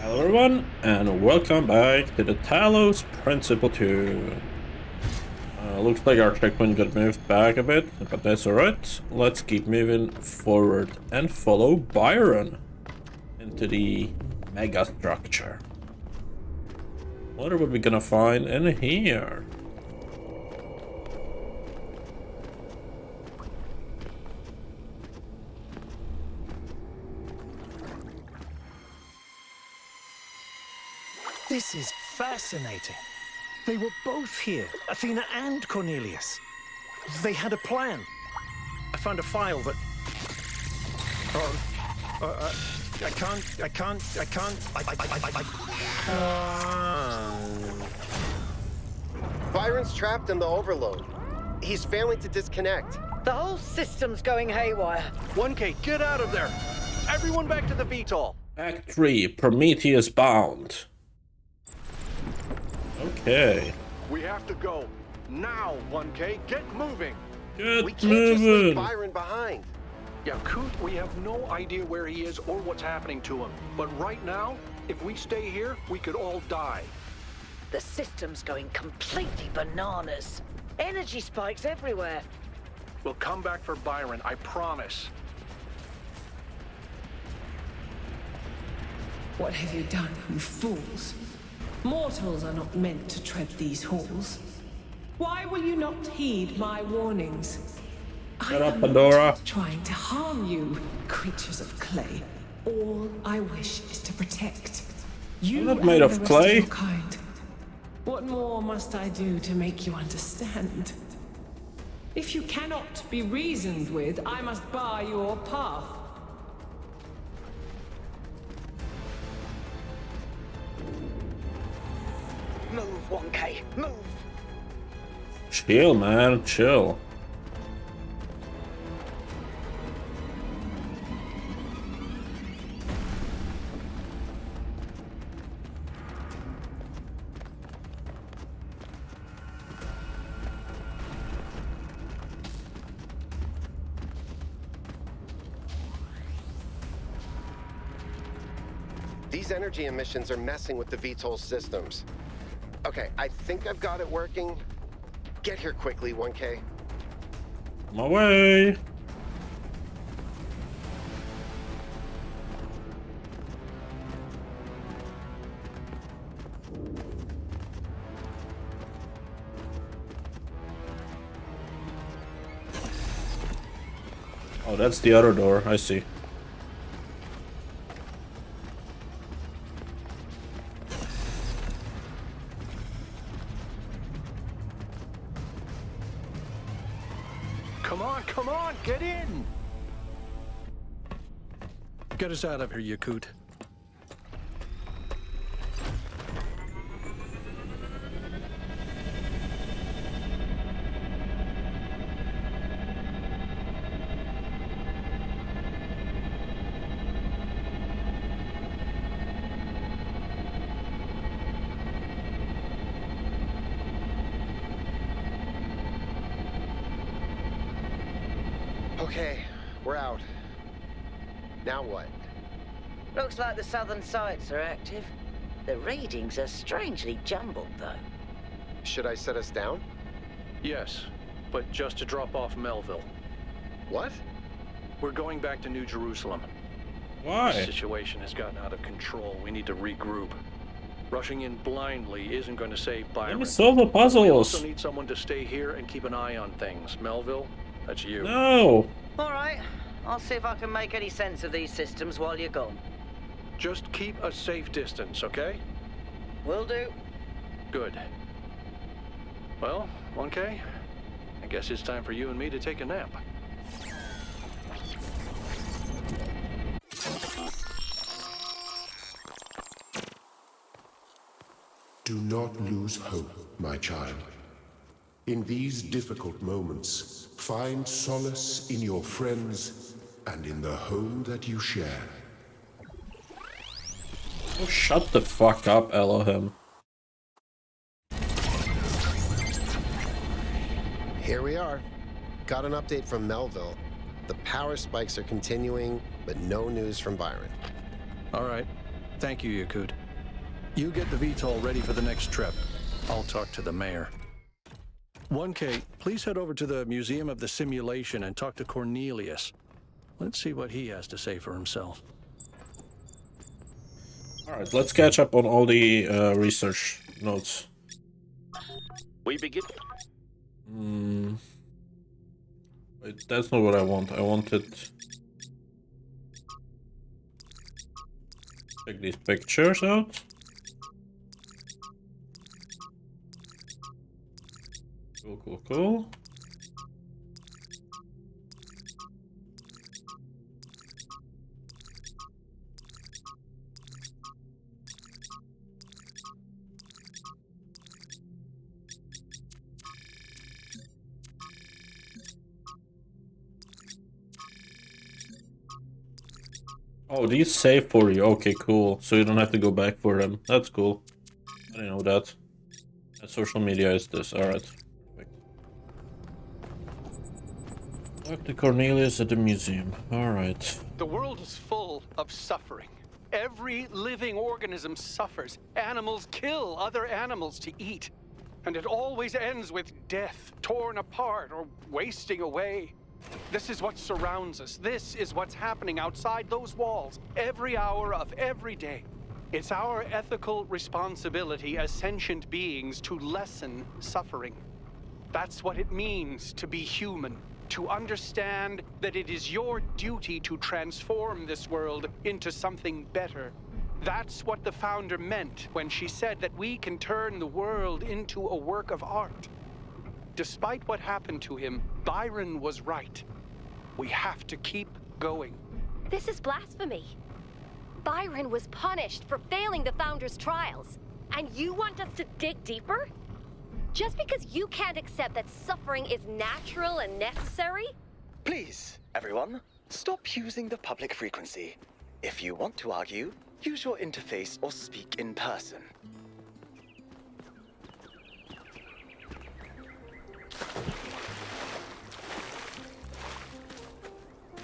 Hello everyone, and welcome back to the Talos Principle 2. Looks like our checkpoint got moved back a bit, but that's alright. Let's keep moving forward and follow Byron into the megastructure. What are we gonna find in here? This is fascinating. They were both here, Athena and Cornelius. They had a plan. I found a file that... Byron's trapped in the overload. He's failing to disconnect. The whole system's going haywire. 1K, get out of there! Everyone back to the VTOL! Act 3, Prometheus Bound. Okay. We have to go. Now, 1K, get moving! Get We can't just leave moving. Byron behind. Yeah, Coot, we have no idea where he is or what's happening to him. But right now, if we stay here, we could all die. The system's going completely bananas. Energy spikes everywhere. We'll come back for Byron, I promise. What have you done, you fools? Mortals are not meant to tread these halls. Why will you not heed my warnings? Shut up, am Pandora. not trying to harm you, creatures of clay. All I wish is to protect you. I'm not made and of the rest clay. Of your kind. What more must I do to make you understand? If you cannot be reasoned with, I must bar your path. Move, 1K, move. Chill, man, chill. These energy emissions are messing with the VTOL systems. Okay, I think I've got it working. Get here quickly, 1K. My way. Oh, that's the other door. I see. Come on, get in! Get us out of here, Yakut. Okay, we're out. Now what? Looks like the southern sites are active. The readings are strangely jumbled, though. Should I set us down? Yes, but just to drop off Melville. What? We're going back to New Jerusalem. The Why? situation has gotten out of control. We need to regroup. Rushing in blindly isn't going to save Byron. Let me solve the We also puzzles. need someone to stay here and keep an eye on things. Melville, that's you. No. All right, I'll see if I can make any sense of these systems while you're gone. Just keep a safe distance, okay? Will do. Good. Well, 1K, I guess it's time for you and me to take a nap. Do not lose hope, my child. In these difficult moments, find solace in your friends and in the home that you share. Oh, shut the fuck up, Elohim. Here we are. Got an update from Melville. The power spikes are continuing, but no news from Byron. All right. Thank you, Yakut. You get the VTOL ready for the next trip. I'll talk to the mayor. 1K, please head over to the Museum of the Simulation and talk to Cornelius. Let's see what he has to say for himself. Alright, let's catch up on all the research notes. We begin. Wait, that's not what I want. I wanted... Check these pictures out. Cool. Oh, these save for you. Okay, cool. So you don't have to go back for them. That's cool. I didn't know that. That social media is this. Alright. Talk to Cornelius at the museum. Alright. The world is full of suffering. Every living organism suffers. Animals kill other animals to eat. And it always ends with death, torn apart or wasting away. This is what surrounds us. This is what's happening outside those walls, every hour of every day. It's our ethical responsibility as sentient beings to lessen suffering. That's what it means to be human. To understand that it is your duty to transform this world into something better. That's what the founder meant when she said that we can turn the world into a work of art. Despite what happened to him, Byron was right. We have to keep going. This is blasphemy. Byron was punished for failing the founder's trials, and you want us to dig deeper? Just because you can't accept that suffering is natural and necessary? Please, everyone, stop using the public frequency. If you want to argue, use your interface or speak in person.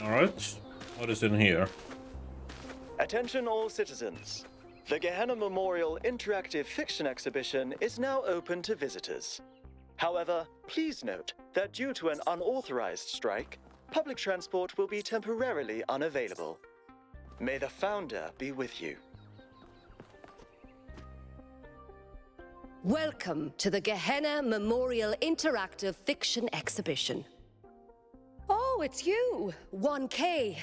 Alright. What is in here? Attention all citizens. The Gehenna Memorial Interactive Fiction Exhibition is now open to visitors. However, please note that due to an unauthorized strike, public transport will be temporarily unavailable. May the founder be with you. Welcome to the Gehenna Memorial Interactive Fiction Exhibition. Oh, it's you, 1K.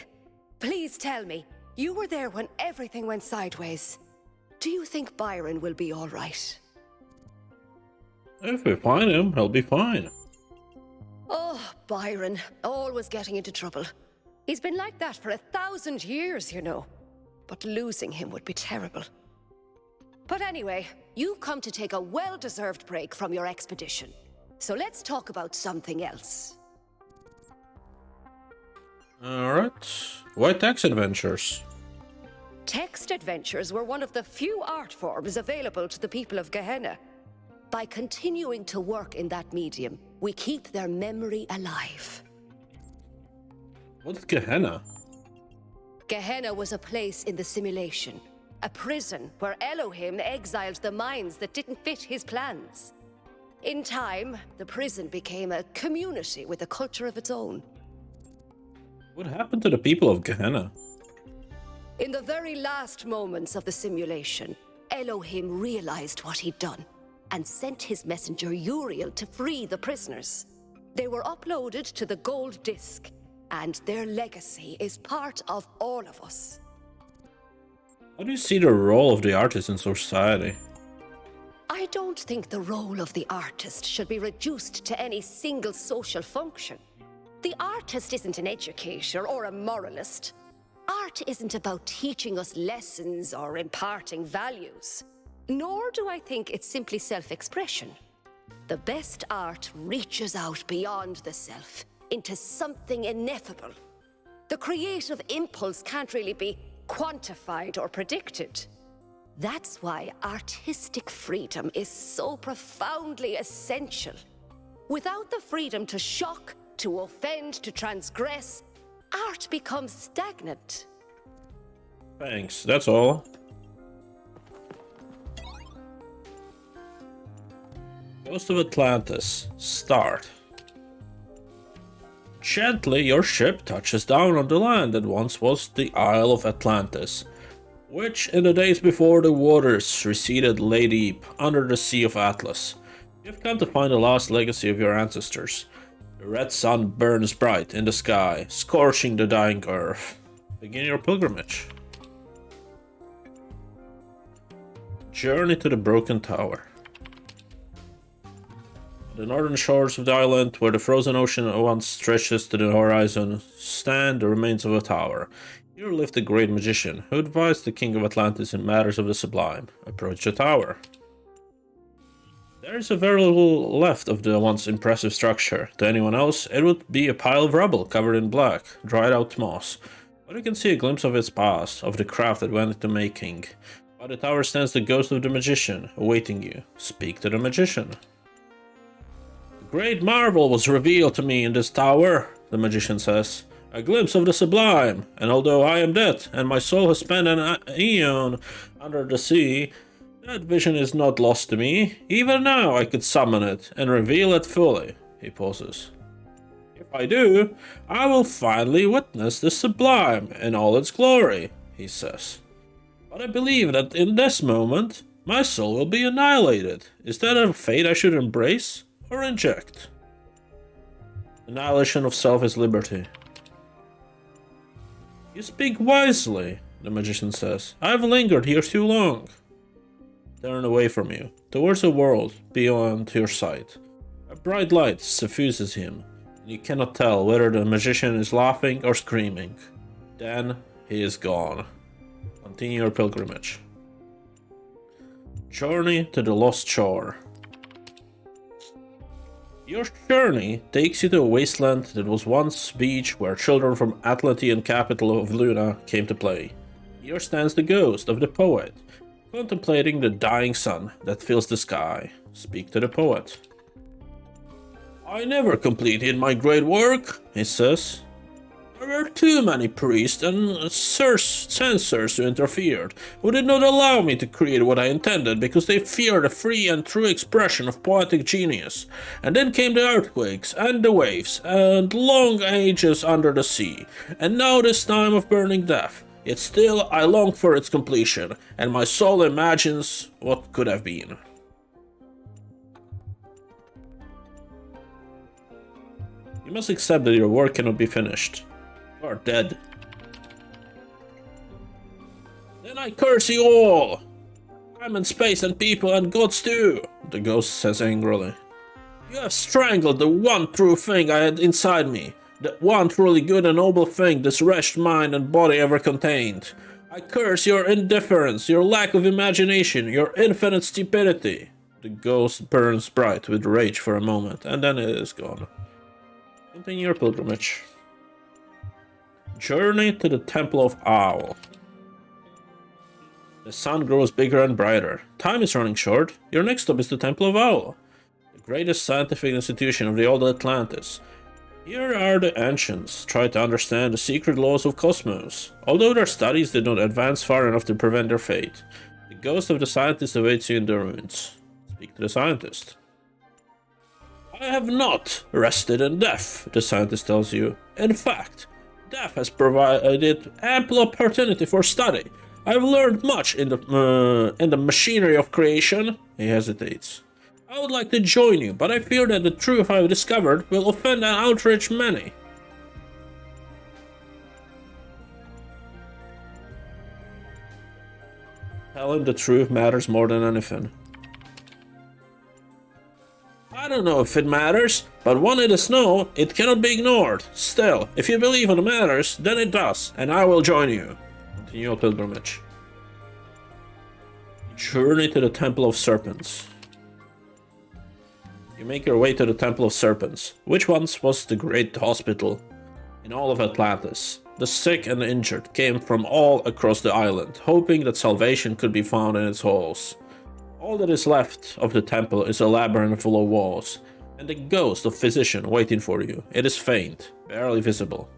Please tell me, you were there when everything went sideways. Do you think Byron will be all right? If we find him, he'll be fine. Oh, Byron, always getting into trouble. He's been like that for 1,000 years, you know. But losing him would be terrible. But anyway, you've come to take a well-deserved break from your expedition. So let's talk about something else. Alright. Why text adventures? Text adventures were one of the few art forms available to the people of Gehenna. By continuing to work in that medium, we keep their memory alive. What's Gehenna? Gehenna was a place in the simulation. A prison where Elohim exiled the minds that didn't fit his plans. In time, the prison became a community with a culture of its own. What happened to the people of Gehenna? In the very last moments of the simulation, Elohim realized what he'd done and sent his messenger Uriel to free the prisoners. They were uploaded to the gold disc, and their legacy is part of all of us. How do you see the role of the artist in society? I don't think the role of the artist should be reduced to any single social function. The artist isn't an educator or a moralist. Art isn't about teaching us lessons or imparting values. Nor do I think it's simply self-expression. The best art reaches out beyond the self, into something ineffable. The creative impulse can't really be quantified or predicted. That's why artistic freedom is so profoundly essential. Without the freedom to shock, to offend, to transgress, art becomes stagnant. Thanks, that's all. Ghost of Atlantis. Start. Gently, your ship touches down on the land that once was the Isle of Atlantis, which in the days before the waters receded lay deep under the Sea of Atlas. You've come to find the last legacy of your ancestors. The red sun burns bright in the sky, scorching the dying earth. Begin your pilgrimage. Journey to the Broken Tower. The northern shores of the island, where the frozen ocean once stretches to the horizon, stand the remains of a tower. Here lived the great magician, who advised the king of Atlantis in matters of the sublime. Approach the tower. There is a very little left of the once impressive structure. To anyone else, it would be a pile of rubble covered in black, dried out moss. But you can see a glimpse of its past, of the craft that went into making. By the tower stands the ghost of the magician, awaiting you. Speak to the magician. Great marvel was revealed to me in this tower, the magician says. A glimpse of the sublime, and although I am dead, and my soul has spent an eon under the sea, that vision is not lost to me. Even now I could summon it, and reveal it fully. He pauses. If I do, I will finally witness the sublime in all its glory, he says. But I believe that in this moment, my soul will be annihilated. Is that a fate I should embrace? Or inject? Annihilation of self is liberty. You speak wisely, the magician says. I have lingered here too long. Turn away from you, towards a world beyond your sight. A bright light suffuses him, and you cannot tell whether the magician is laughing or screaming. Then he is gone. Continue your pilgrimage. Journey to the Lost Shore. Your journey takes you to a wasteland that was once beach where children from Atlantean capital of Luna came to play. Here stands the ghost of the poet, contemplating the dying sun that fills the sky. Speak to the poet. I never completed my great work, he says. There were too many priests and censors who interfered, who did not allow me to create what I intended because they feared a free and true expression of poetic genius. And then came the earthquakes and the waves and long ages under the sea, and now this time of burning death. Yet still I long for its completion, and my soul imagines what could have been. You must accept that your work cannot be finished. You are dead. Then I curse you all! Time and space and people and gods too, the ghost says angrily. You have strangled the one true thing I had inside me, the one truly good and noble thing this wretched mind and body ever contained. I curse your indifference, your lack of imagination, your infinite stupidity. The ghost burns bright with rage for a moment, and then it is gone. Continue your pilgrimage. Journey to the Temple of Owl. The sun grows bigger and brighter. Time is running short. Your next stop is the Temple of Owl, the greatest scientific institution of the old Atlantis. Here are the ancients, try to understand the secret laws of cosmos. Although their studies did not advance far enough to prevent their fate, the ghost of the scientist awaits you in the ruins. Speak to the scientist. I have not rested in death, the scientist tells you. In fact, death has provided ample opportunity for study. I've learned much in the machinery of creation. He hesitates. I would like to join you, but I fear that the truth I've discovered will offend and outrage many. Tell him the truth matters more than anything. I don't know if it matters, but when it is known, it cannot be ignored. Still, if you believe it matters, then it does, and I will join you. Continue your pilgrimage. Journey to the Temple of Serpents. You make your way to the Temple of Serpents, which once was the great hospital in all of Atlantis. The sick and injured came from all across the island, hoping that salvation could be found in its halls. All that is left of the temple is a labyrinth full of walls, and the ghost of physician waiting for you. It is faint, barely visible.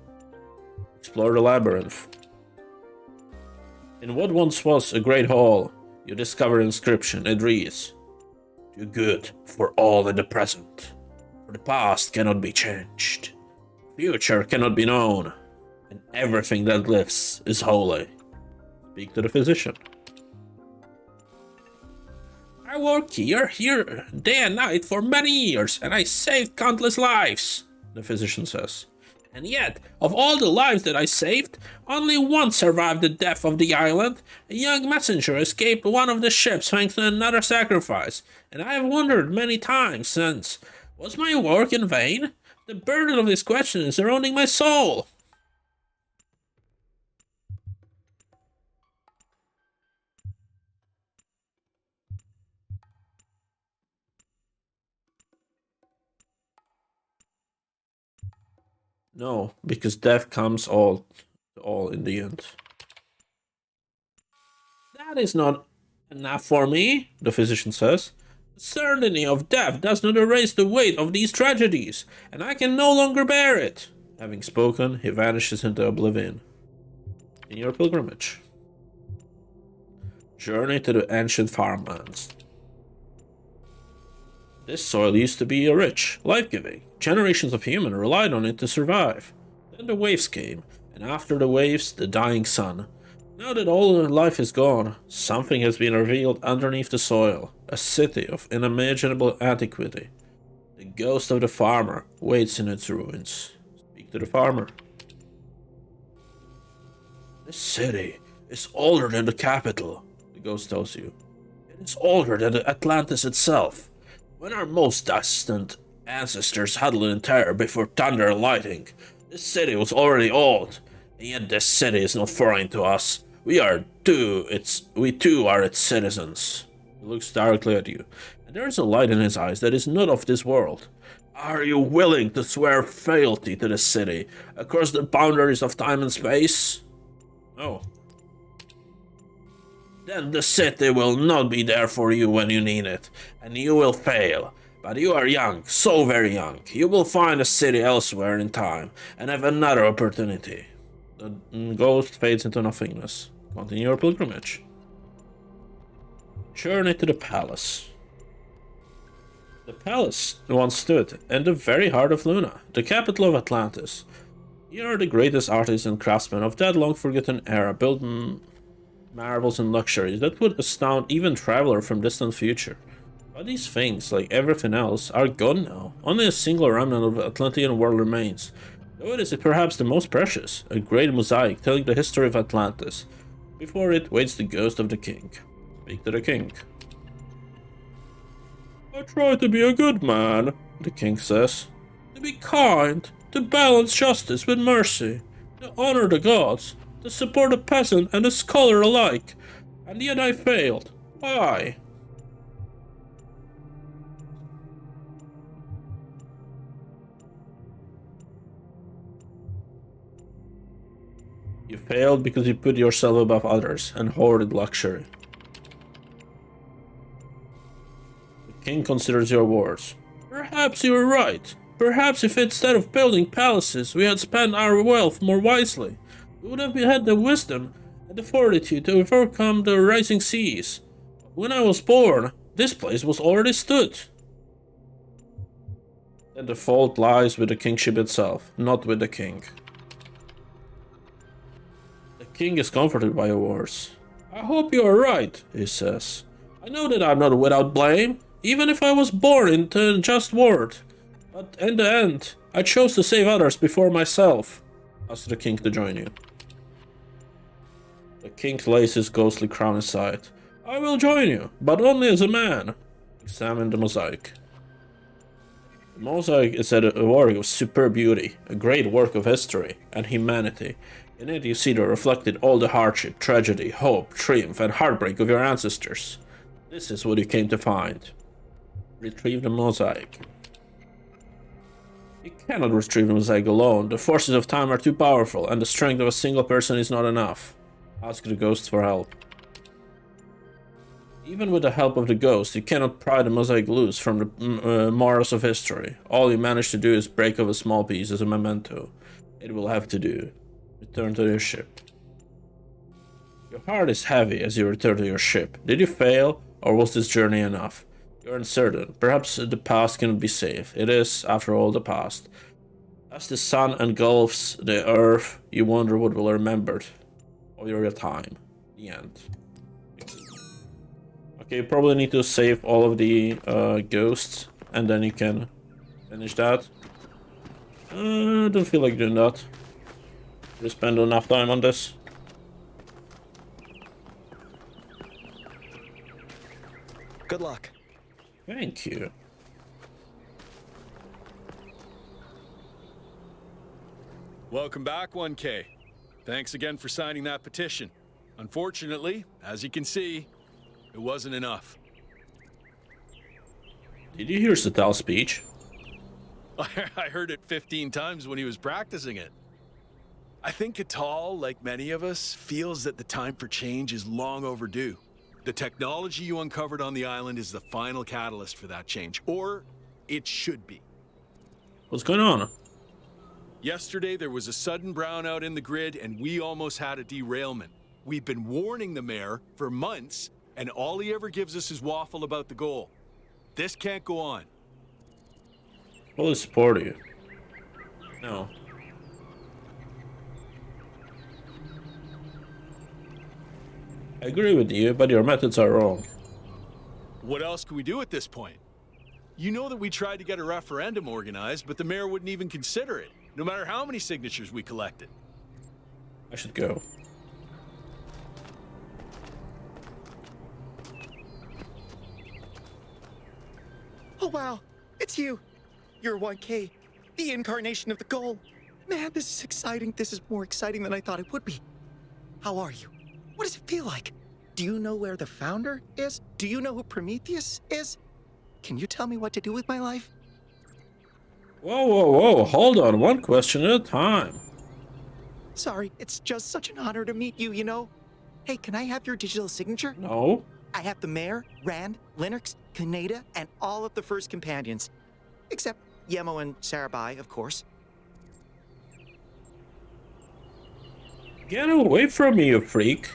Explore the labyrinth. In what once was a great hall, you discover an inscription. It reads, Do good for all in the present. For the past cannot be changed. Future cannot be known. And everything that lives is holy. Speak to the physician. I work here, day and night for many years, and I saved countless lives, the physician says. And yet, of all the lives that I saved, only one survived the death of the island. A young messenger escaped one of the ships thanks to another sacrifice, and I have wondered many times since, was my work in vain? The burden of this question is eroding my soul. No, because death comes all in the end. That is not enough for me, the physician says. The certainty of death does not erase the weight of these tragedies, and I can no longer bear it. Having spoken, he vanishes into oblivion. In your pilgrimage. Journey to the ancient farmlands. This soil used to be rich, life-giving. Generations of humans relied on it to survive. Then the waves came, and after the waves, the dying sun. Now that all life is gone, something has been revealed underneath the soil. A city of unimaginable antiquity. The ghost of the farmer waits in its ruins. Speak to the farmer. This city is older than the capital, the ghost tells you. It is older than Atlantis itself. When our most distant ancestors huddled in terror before thunder and lightning, this city was already old, and yet this city is not foreign to us. We too are its citizens. He looks directly at you, and there is a light in his eyes that is not of this world. Are you willing to swear fealty to the city across the boundaries of time and space? No. Then the city will not be there for you when you need it, and you will fail. But you are young, so very young. You will find a city elsewhere in time, and have another opportunity. The ghost fades into nothingness. Continue your pilgrimage. Journey to the palace. The palace once stood in the very heart of Luna, the capital of Atlantis. Here are the greatest artists and craftsmen of that long-forgotten era built marvels and luxuries that would astound even traveler from distant future. But these things, like everything else, are gone now. Only a single remnant of the Atlantean world remains, though it is perhaps the most precious, a great mosaic telling the history of Atlantis. Before it waits the ghost of the king. Speak to the king. I try to be a good man, the king says. To be kind, to balance justice with mercy, to honor the gods, to support the peasant and the scholar alike, and yet I failed. Why? You failed because you put yourself above others and hoarded luxury. The king considers your words. Perhaps you were right. Perhaps if instead of building palaces we had spent our wealth more wisely, we would have had the wisdom and the fortitude to overcome the rising seas. When I was born, this place was already stood. Then the fault lies with the kingship itself, not with the king. The king is comforted by your words. I hope you are right, he says. I know that I'm not without blame, even if I was born into a just world. But in the end, I chose to save others before myself. Ask the king to join you. The king lays his ghostly crown aside. I will join you, but only as a man. Examine the mosaic. The mosaic is a work of superb beauty, a great work of history and humanity. In it you see reflected all the hardship, tragedy, hope, triumph and heartbreak of your ancestors. This is what you came to find. Retrieve the mosaic. You cannot retrieve the mosaic alone. The forces of time are too powerful, and the strength of a single person is not enough. Ask the ghost for help. Even with the help of the ghost, you cannot pry the mosaic loose from the morals of history. All you manage to do is break off a small piece as a memento. It will have to do. Return to your ship. Your heart is heavy as you return to your ship. Did you fail, or was this journey enough? You're uncertain. Perhaps the past can be safe. It is, after all, the past. As the sun engulfs the earth, you wonder what will be remembered of your time. The end. Okay, you probably need to save all of the ghosts, and then you can finish that. I don't feel like doing that. We spend enough time on this. Good luck. Thank you. Welcome back, 1K. Thanks again for signing that petition. Unfortunately, as you can see, it wasn't enough. Did you hear Satal's speech? I heard it 15 times when he was practicing it. I think Catal, like many of us, feels that the time for change is long overdue. The technology you uncovered on the island is the final catalyst for that change, or it should be. What's going on? Yesterday, there was a sudden brownout in the grid, and we almost had a derailment. We've been warning the mayor for months, and all he ever gives us is waffle about the goal. This can't go on. Fully support you. No. I agree with you, but your methods are wrong. What else can we do at this point? You know that we tried to get a referendum organized, but the mayor wouldn't even consider it, no matter how many signatures we collected. I should go. Oh wow, it's you. You're 1K, the incarnation of the goal. Man, this is exciting. This is more exciting than I thought it would be. How are you? What does it feel like? Do you know where the founder is? Do you know who Prometheus is? Can you tell me what to do with my life? Whoa, whoa, whoa, hold on, one question at a time. Sorry, it's just such an honor to meet you, you know? Hey, can I have your digital signature? No. I have the mayor, Rand, Linux, Kaneda, and all of the first companions. Except Yemo and Sarabai, of course. Get away from me, you freak.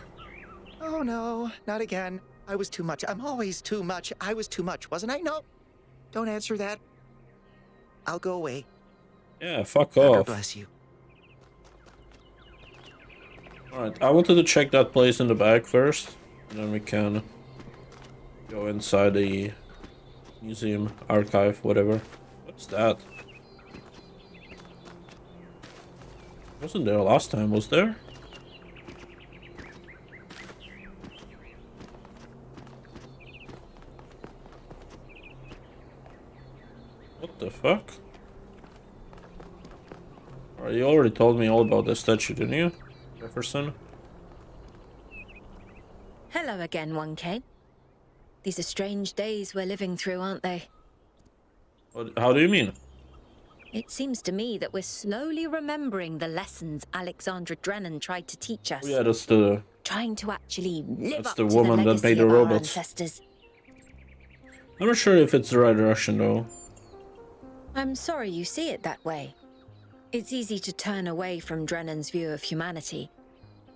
Oh no, not again. I was too much. I'm always too much. I was too much, wasn't I? No. Don't answer that. I'll go away. Yeah, fuck God off. bless you. Alright, I wanted to check that place in the back first, and then we can go inside the museum, archive, whatever. What's that? Wasn't there last time, was there? What the fuck? Alright, you already told me all about this statue, didn't you, Jefferson? Hello again, 1K. These are strange days we're living through, aren't they? How do you mean? It seems to me that we're slowly remembering the lessons Alexandra Drennan tried to teach us. Oh, yeah, that's the... Trying to actually live That's up the to woman the that legacy made the of our robots. ancestors. I'm not sure if it's the right direction, though. I'm sorry you see it that way. It's easy to turn away from Drennan's view of humanity.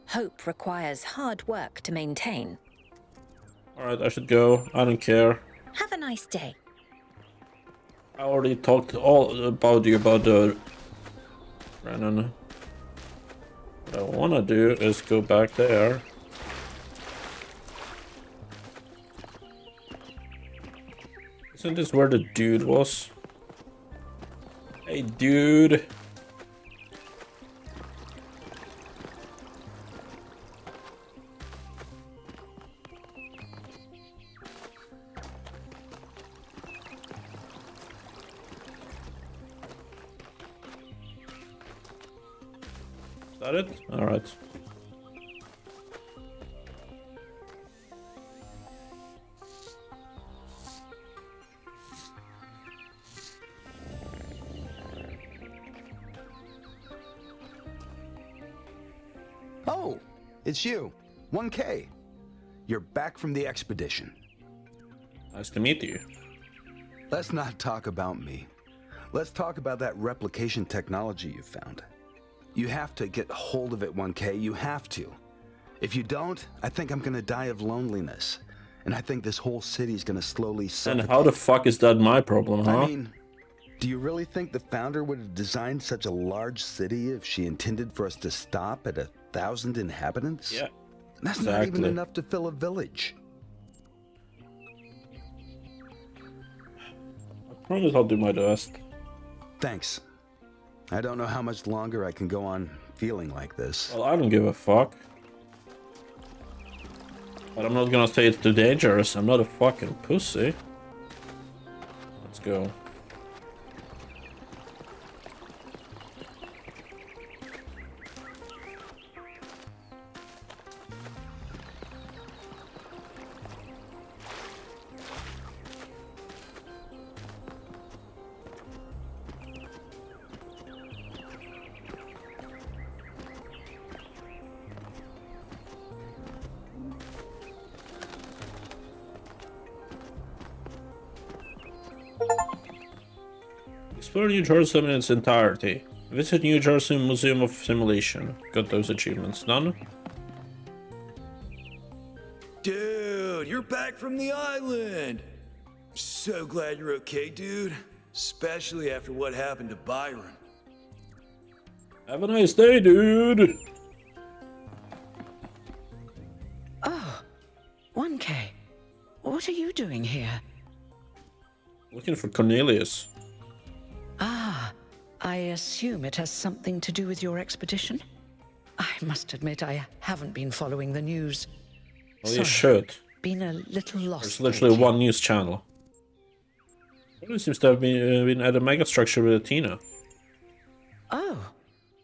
Hope requires hard work to maintain. Alright, I should go. I don't care. Have a nice day. I already talked all about you about the Brennan. What I wanna do is go back there. Isn't this where the dude was? Hey, dude. Is that it? All right. Oh, it's you, 1K. You're back from the expedition. Nice to meet you. Let's not talk about me. Let's talk about that replication technology you found. You have to get hold of it, 1K. You have to. If you don't, I think I'm gonna die of loneliness. and I think this whole city's gonna slowly suffocate. And how the fuck is that my problem, huh? I mean, do you really think the founder would have designed such a large city if she intended for us to stop at 1,000 inhabitants? Yeah. That's exactly. not even enough to fill a village. I promise I'll do my best. Thanks. I don't know how much longer I can go on feeling like this. Well, I don't give a fuck. But I'm not gonna say it's too dangerous. I'm not a fucking pussy. Let's go. Explore New Jerusalem in its entirety. Visit New Jerusalem Museum of Simulation. Got those achievements done. Dude, you're back from the island. I'm so glad you're okay, dude. Especially after what happened to Byron. Have a nice day, dude. Oh, 1K. What are you doing here? Looking for Cornelius. Ah, I assume it has something to do with your expedition? I must admit I haven't been following the news. Well, you should. Been a little lost. There's literally one news channel. He seems to have been at a megastructure with Athena. Oh,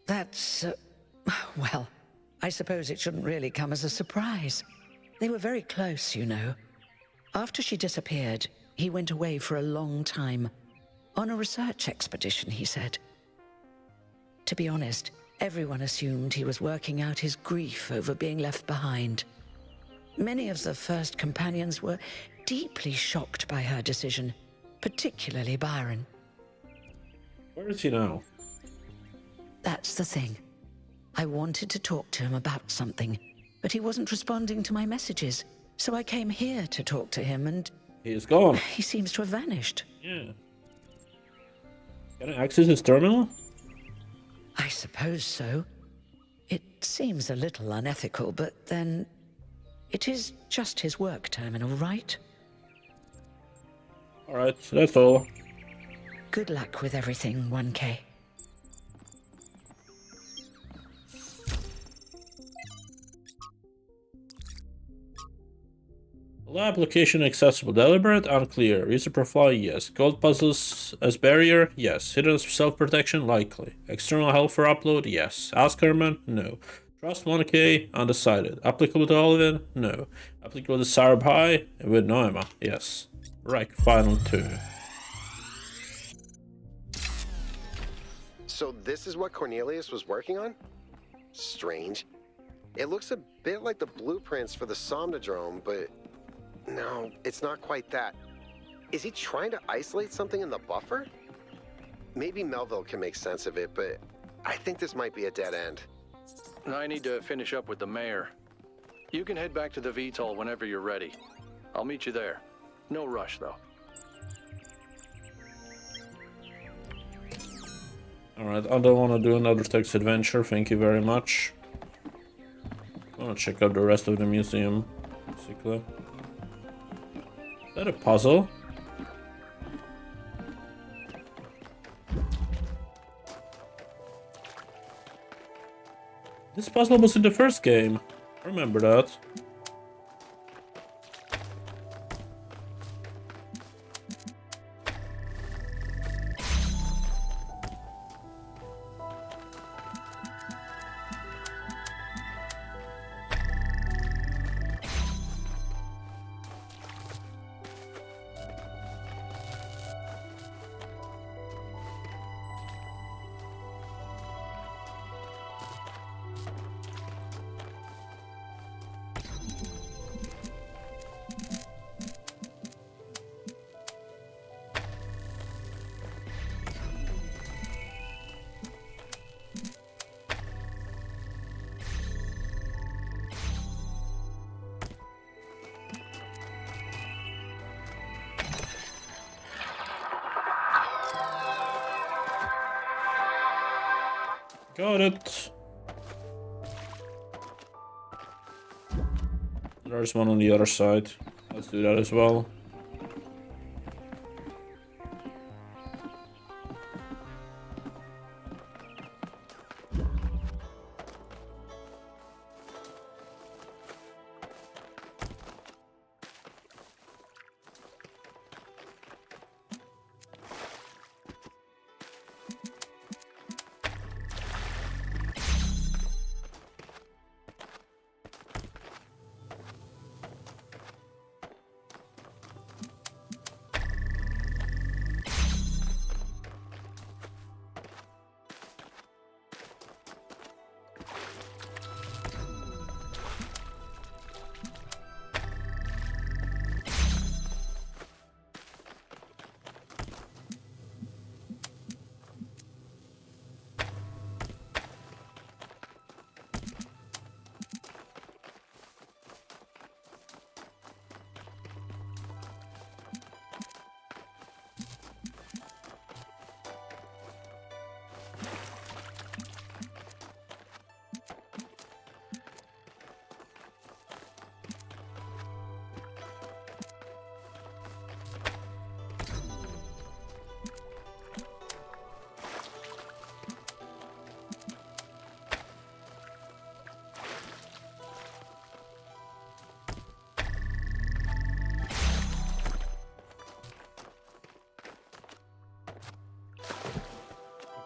that's... well, I suppose it shouldn't really come as a surprise. They were very close, you know. After she disappeared, he went away for a long time. On a research expedition, he said. To be honest, everyone assumed he was working out his grief over being left behind. Many of the first companions were deeply shocked by her decision, particularly Byron. Where is he now? That's the thing. I wanted to talk to him about something, but he wasn't responding to my messages, so I came here to talk to him, and... He's gone. He seems to have vanished. Yeah. Can I access his terminal? I suppose so. It seems a little unethical, but then... It is just his work terminal, right? Alright, that's all. Good luck with everything, 1K. Lab location accessible. Deliberate? Unclear. User profile? Yes. Gold puzzles as barrier? Yes. Hidden self-protection? Likely. External help for upload? Yes. Ask Herman? No. Trust 1K? Undecided. Applicable to Oliven? No. Applicable to Sarab High? With Noema? Yes. Right. Final 2. So this is what Cornelius was working on? Strange. It looks a bit like the blueprints for the Somnodrome, but... No, it's not quite that. Is he trying to isolate something in the buffer? Maybe Melville can make sense of it, but I think this might be a dead end. I need to finish up with the mayor. You can head back to the VTOL whenever you're ready. I'll meet you there. No rush, though. Alright, I don't want to do another text adventure, thank you very much. I want to check out the rest of the museum, basically. Is that a puzzle? This puzzle was in the first game. I remember that. Got it. There's one on the other side. Let's do that as well.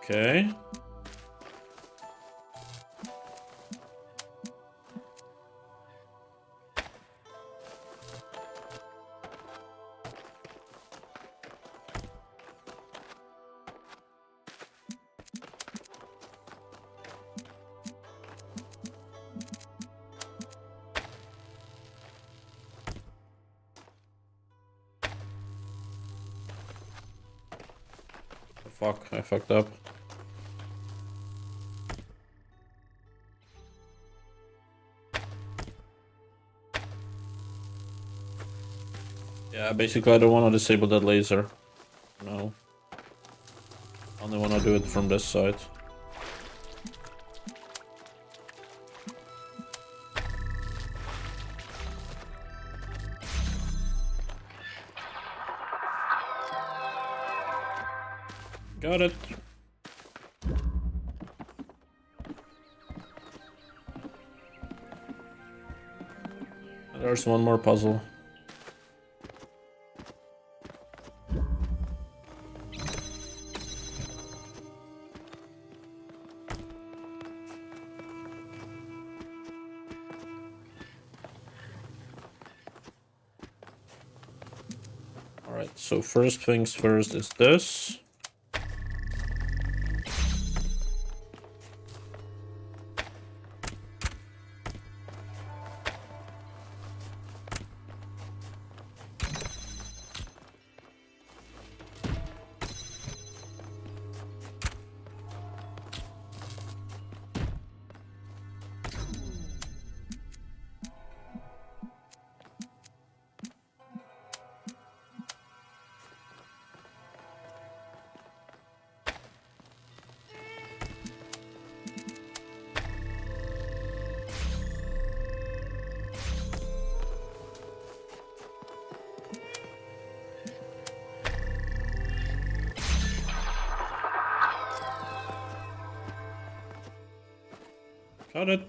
Okay. Fuck, I fucked up. Yeah, basically I don't want to disable that laser. No. Only want to do it from this side. Got it. There's one more puzzle. Alright, so first things first is this. Got it.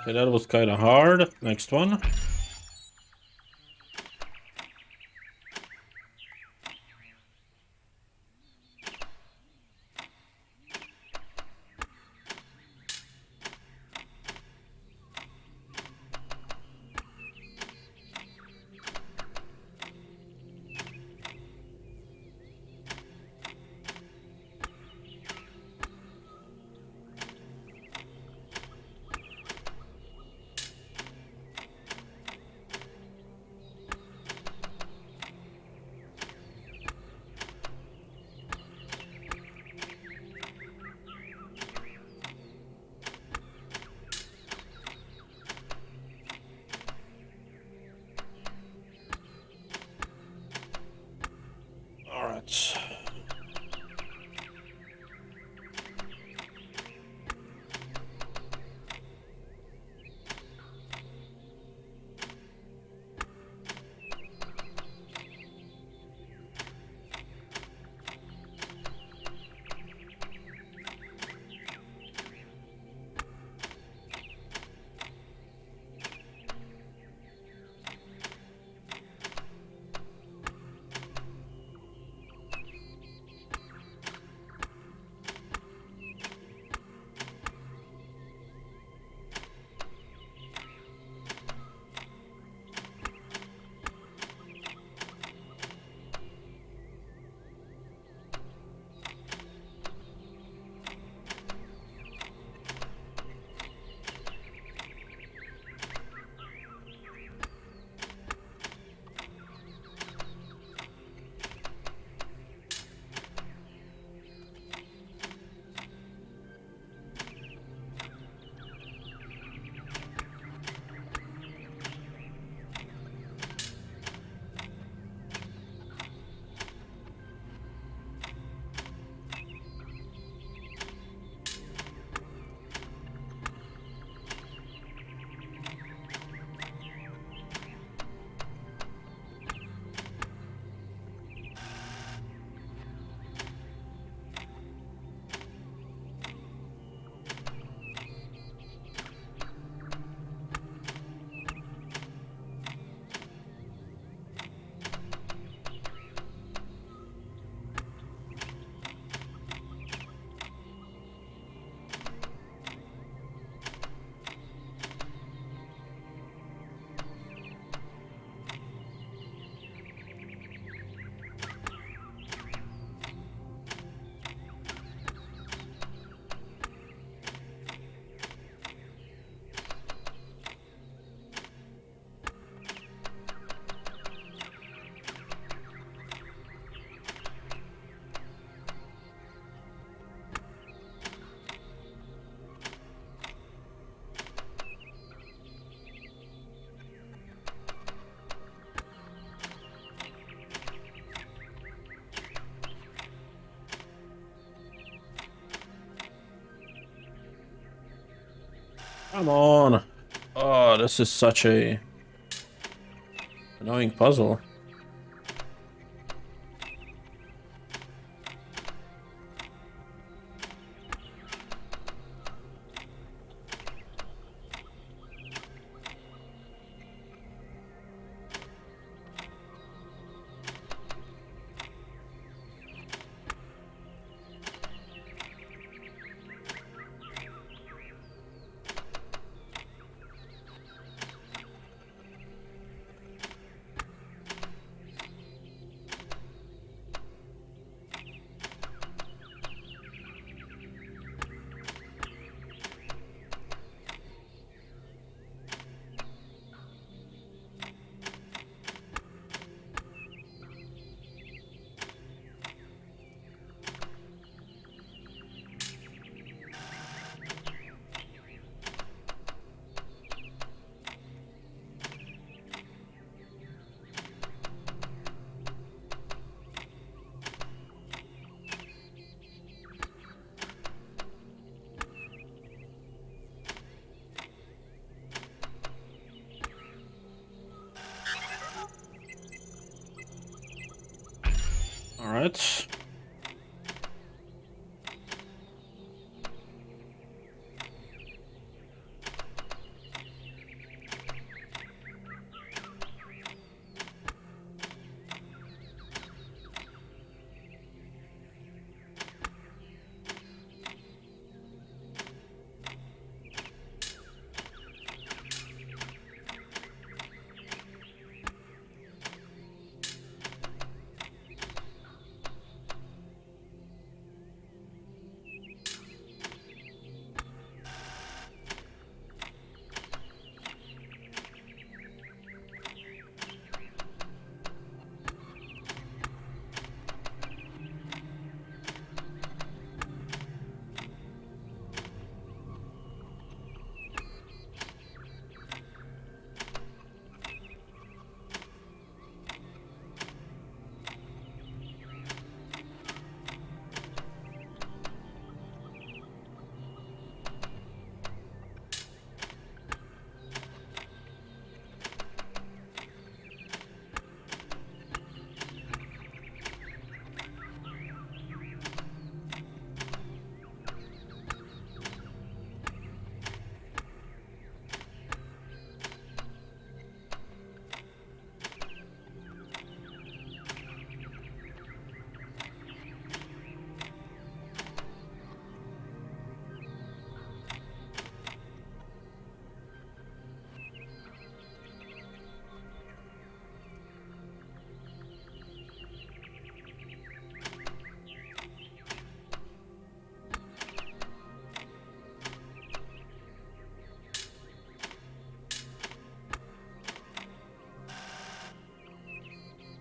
Okay, that was kind of hard. Next one. Alright. Come on. Oh, this is such a annoying puzzle.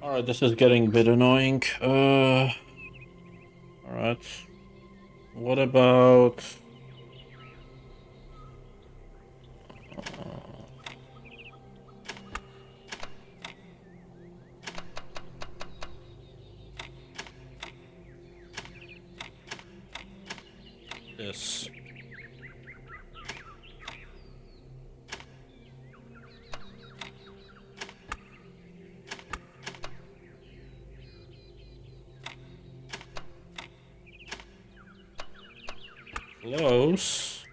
Alright, this is getting a bit annoying. Alright. What about... this. Close.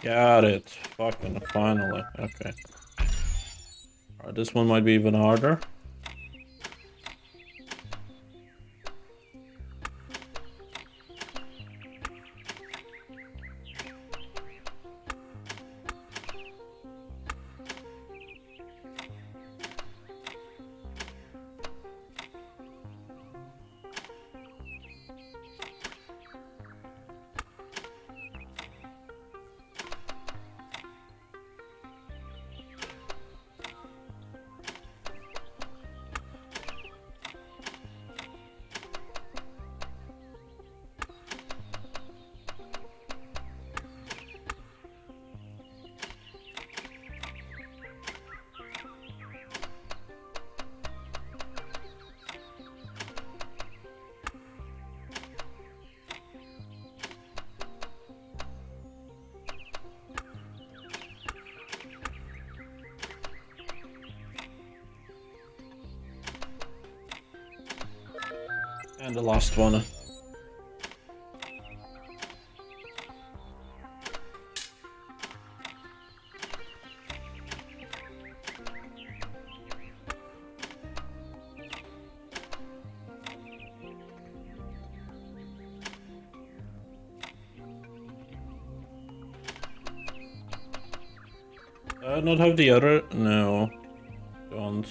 Got it. Fucking finally. Okay. Alright, this one might be even harder. And the last one. Not have the other? No. Don't.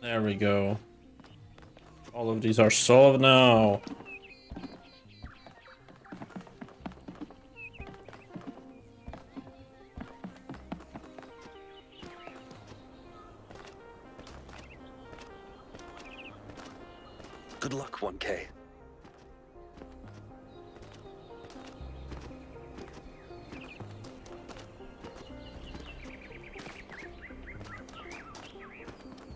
There we go. All of these are solved now. Good luck, 1K.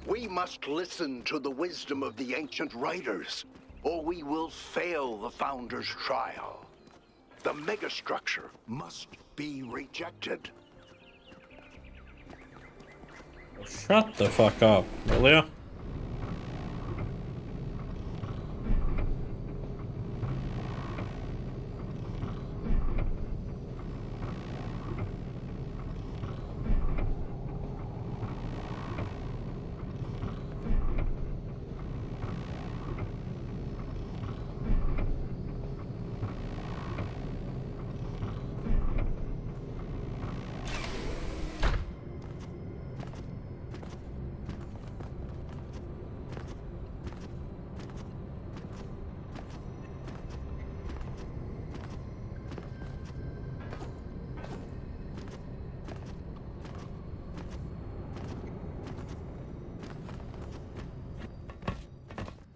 We must listen to the wisdom of the ancient writers, or we will fail the Founder's trial. The megastructure must be rejected. Shut the fuck up, will ya?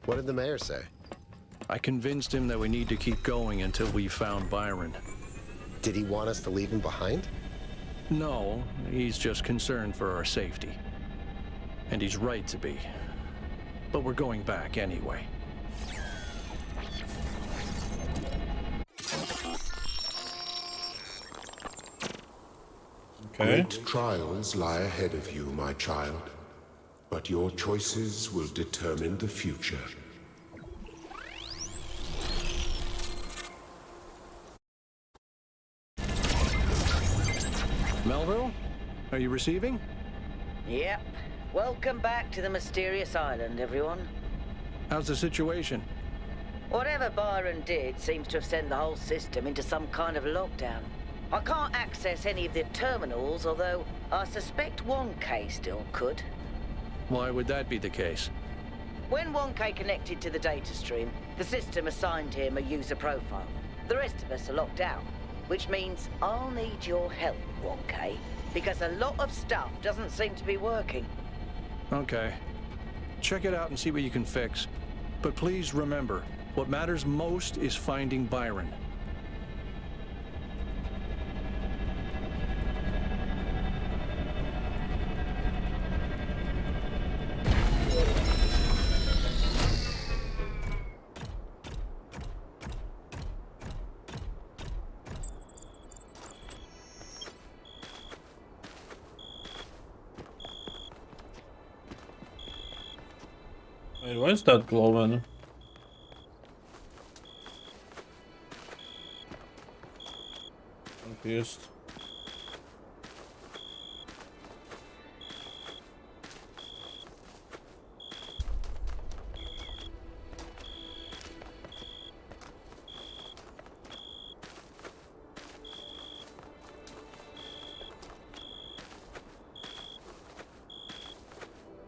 What did the mayor say? I convinced him that we need to keep going until we found Byron. Did he want us to leave him behind? No, he's just concerned for our safety. And he's right to be. But we're going back anyway. Okay. Great trials lie ahead of you, my child. But your choices will determine the future. Melville? Are you receiving? Yep. Welcome back to the mysterious island, everyone. How's the situation? Whatever Byron did seems to have sent the whole system into some kind of lockdown. I can't access any of the terminals, although I suspect 1K still could. Why would that be the case? When 1K connected to the data stream, the system assigned him a user profile. The rest of us are locked out, which means I'll need your help, 1K, because a lot of stuff doesn't seem to be working. Okay. Check it out and see what you can fix. But please remember, what matters most is finding Byron. Wait, why is that glowing? Confused.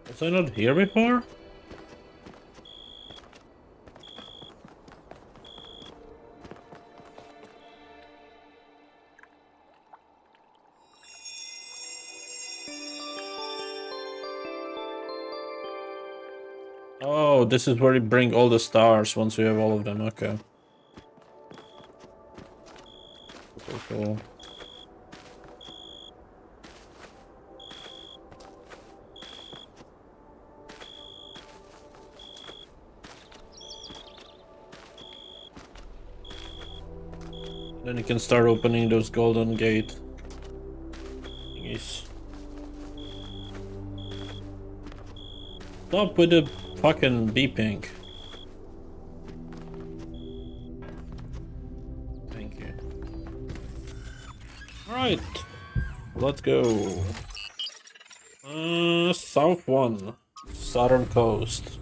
Was I not here before? Oh, this is where you bring all the stars once you have all of them. Okay. Cool. Then you can start opening those golden gate thingies. Stop with the fucking beeping. Thank you. Alright. Let's go. South 1. Southern coast.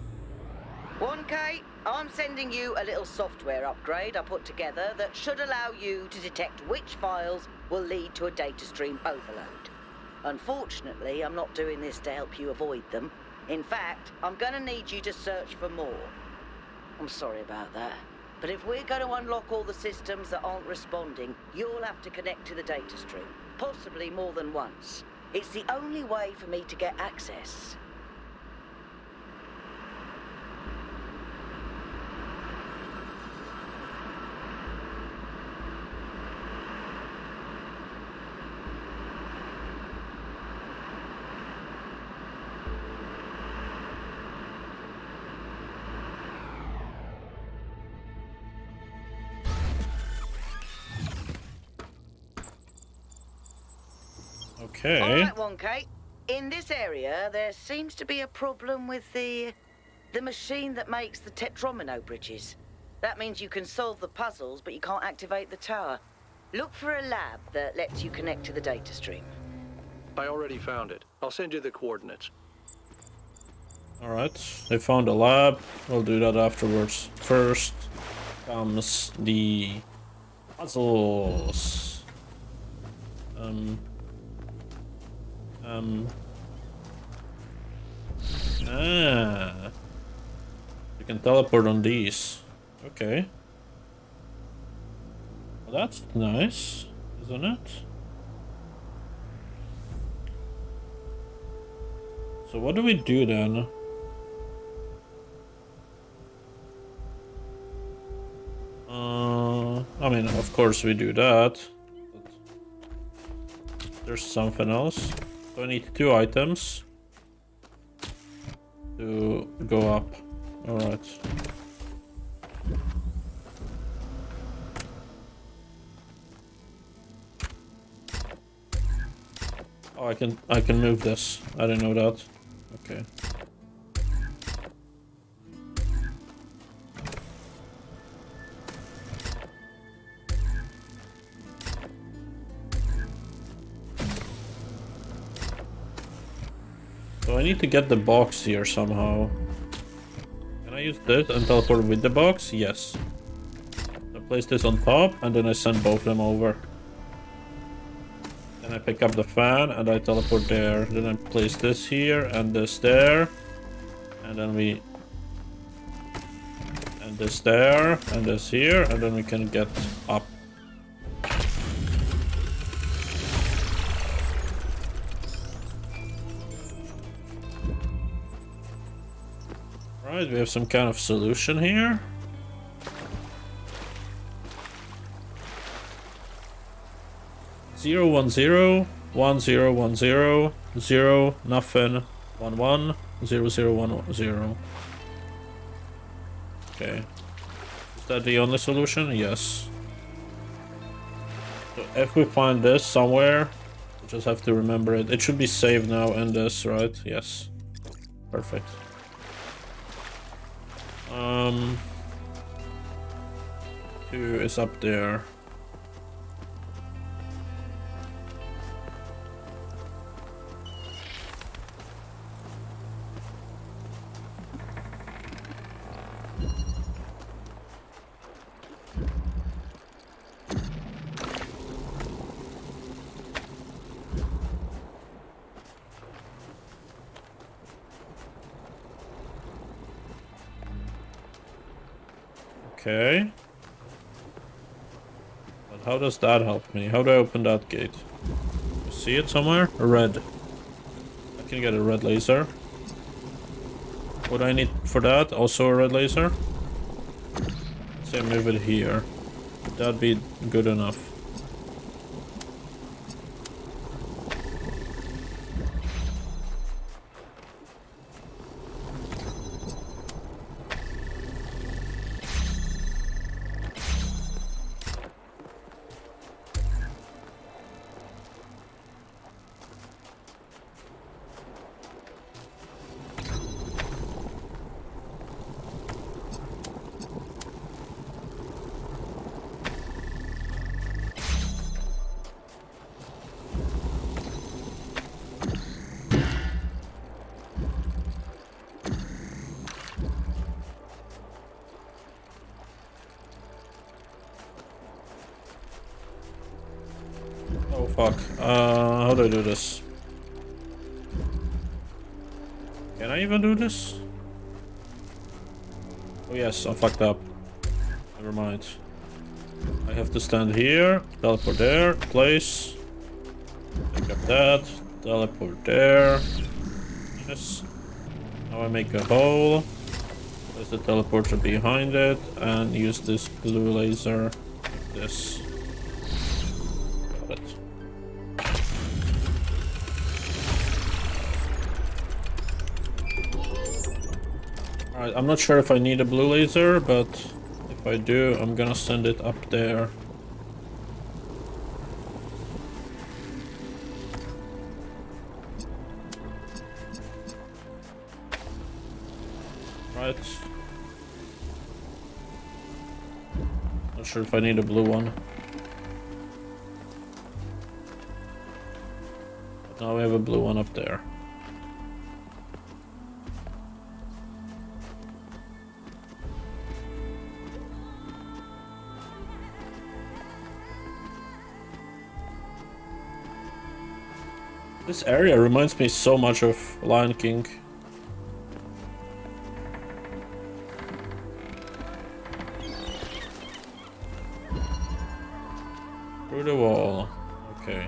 1K, I'm sending you a little software upgrade I put together that should allow you to detect which files will lead to a data stream overload. Unfortunately, I'm not doing this to help you avoid them. In fact, I'm going to need you to search for more. I'm sorry about that. But if we're going to unlock all the systems that aren't responding, you'll have to connect to the data stream. Possibly more than once. It's the only way for me to get access. Okay. All right, 1K. In this area, there seems to be a problem with the machine that makes the tetromino bridges. That means you can solve the puzzles, but you can't activate the tower. Look for a lab that lets you connect to the data stream. I already found it. I'll send you the coordinates. Alright, I found a lab. We'll do that afterwards. First comes the puzzles. You can teleport on these. Okay. Well, that's nice, isn't it? So what do we do then? I mean, of course we do that. But there's something else. So I need 2 items to go up. Alright. Oh, I can move this. I didn't know that. Okay. So I need to get the box here somehow. Can I use this and teleport with the box? Yes. I place this on top and then I send both of them over. Then I pick up the fan and I teleport there. Then I place this here and this there. And then we... And this there and this here. And then we can get up. Right, we have some kind of solution here. Zero 1 0 1 0 1 0 0 nothing 1 1 0 0 1 0. Okay, is that the only solution? Yes. So if we find this somewhere, we just have to remember it. It should be saved now in this, right? Yes. Perfect. 2 is up there. Okay. But how does that help me? How do I open that gate? You see it somewhere? Red. I can get a red laser. What do I need for that? Also a red laser? Let's say move it here. Would that be good enough? Oh fuck. How do I do this? Can I even do this? Oh yes, I'm fucked up. Never mind. I have to stand here, teleport there, place. Pick up that, teleport there. Yes. Now I make a hole. Place the teleporter behind it and use this blue laser like this. Got it. Alright, I'm not sure if I need a blue laser, but if I do, I'm gonna send it up there. Right. Not sure if I need a blue one. But now we have a blue one up there. This area reminds me so much of Lion King. Through the wall. Okay.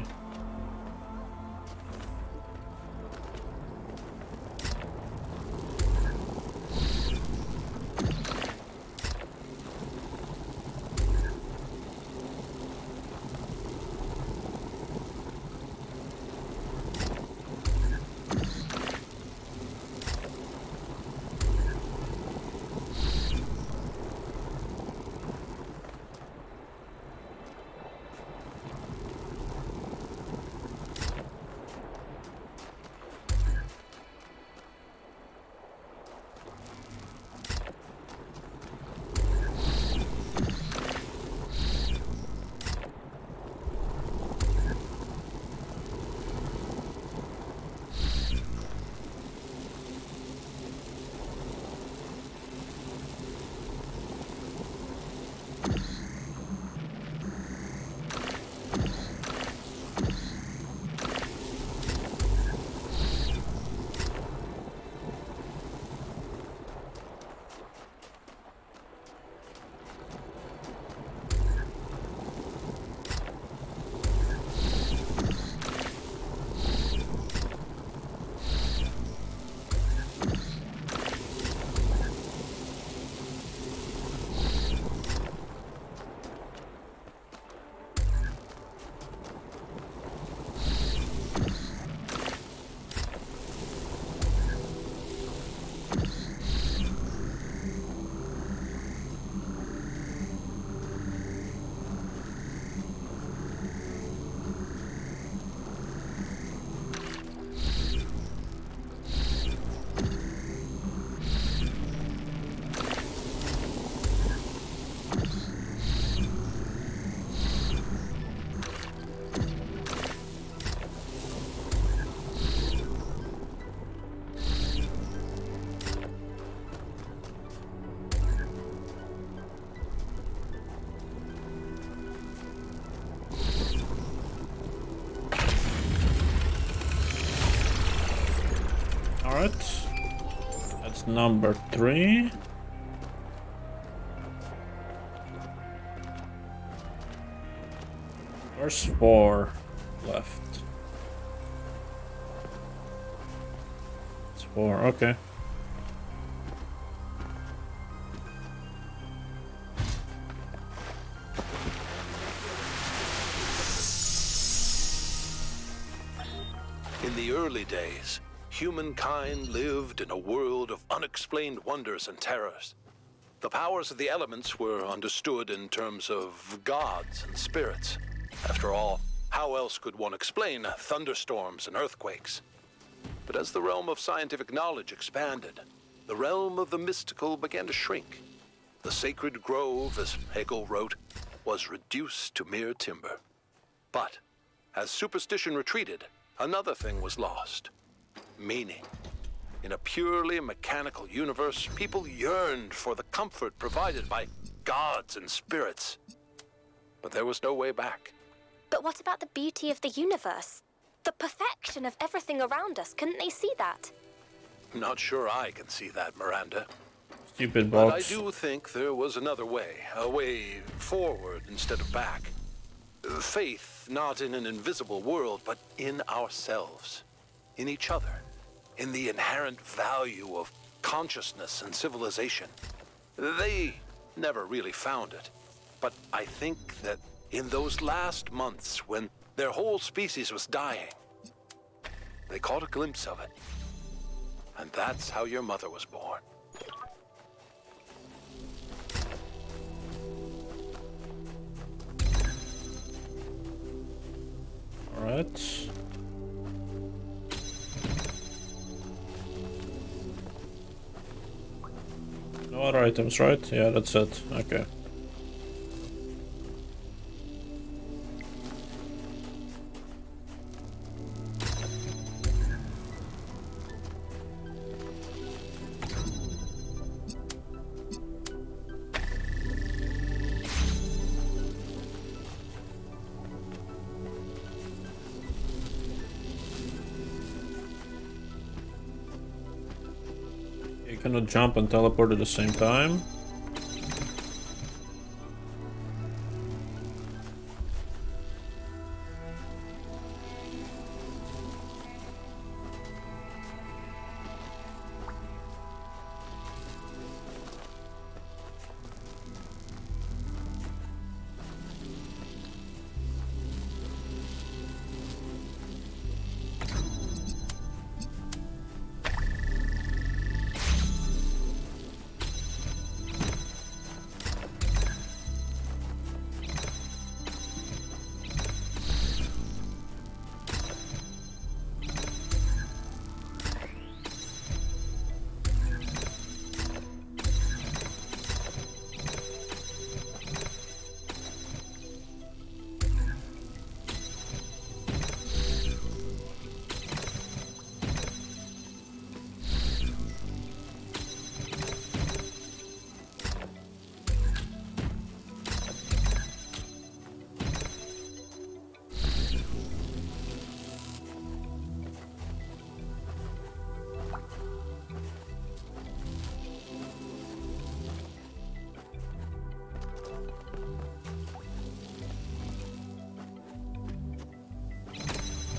Alright. That's number 3. There's 4 left. It's 4, okay. In the early days, humankind lived in a world of unexplained wonders and terrors. The powers of the elements were understood in terms of gods and spirits. After all, how else could one explain thunderstorms and earthquakes? But as the realm of scientific knowledge expanded, the realm of the mystical began to shrink. The sacred grove, as Hegel wrote, was reduced to mere timber. But as superstition retreated, another thing was lost: meaning. In a purely mechanical universe, people yearned for the comfort provided by gods and spirits. But there was no way back. But what about the beauty of the universe? The perfection of everything around us, couldn't they see that? Not sure I can see that, Miranda. Stupid But box. I do think there was another way, a way forward instead of back. Faith not in an invisible world, but in ourselves, in each other, in the inherent value of consciousness and civilization. They never really found it, but I think that in those last months when their whole species was dying, they caught a glimpse of it. And that's how your mother was born. All right. Other items, right? Yeah, that's it. Okay. You cannot jump and teleport at the same time.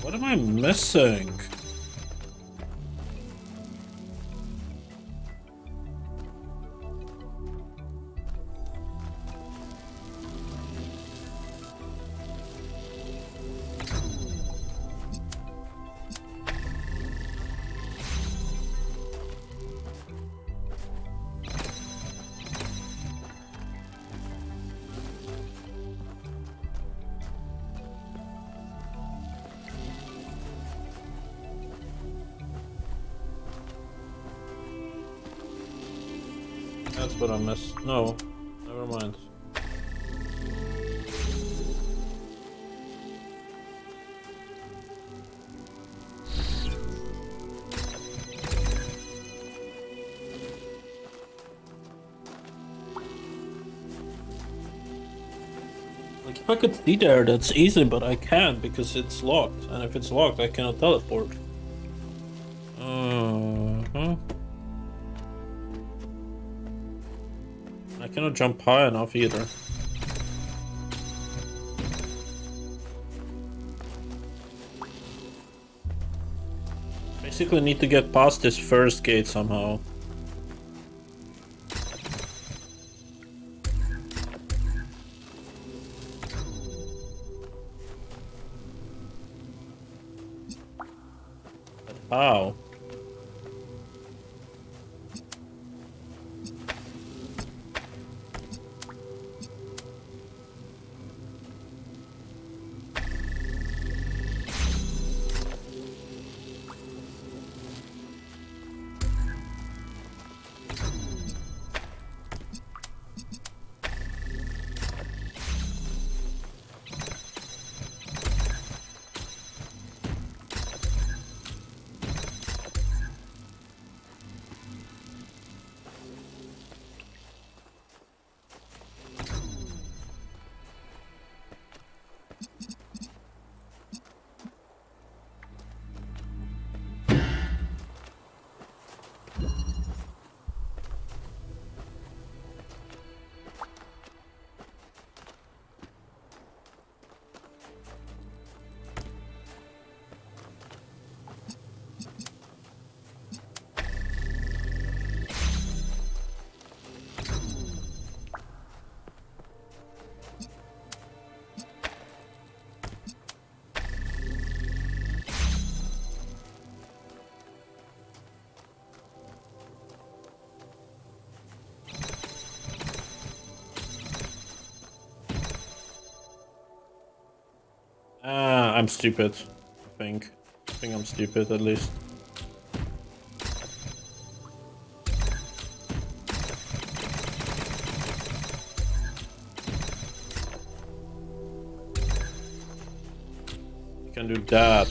What am I missing? That's what I missed. No, never mind. Like, if I could see there, that's easy, but I can't because it's locked. And if it's locked, I cannot teleport. I cannot jump high enough either. Basically need to get past this first gate somehow. But how? I'm stupid. I think I'm stupid at least. can do that.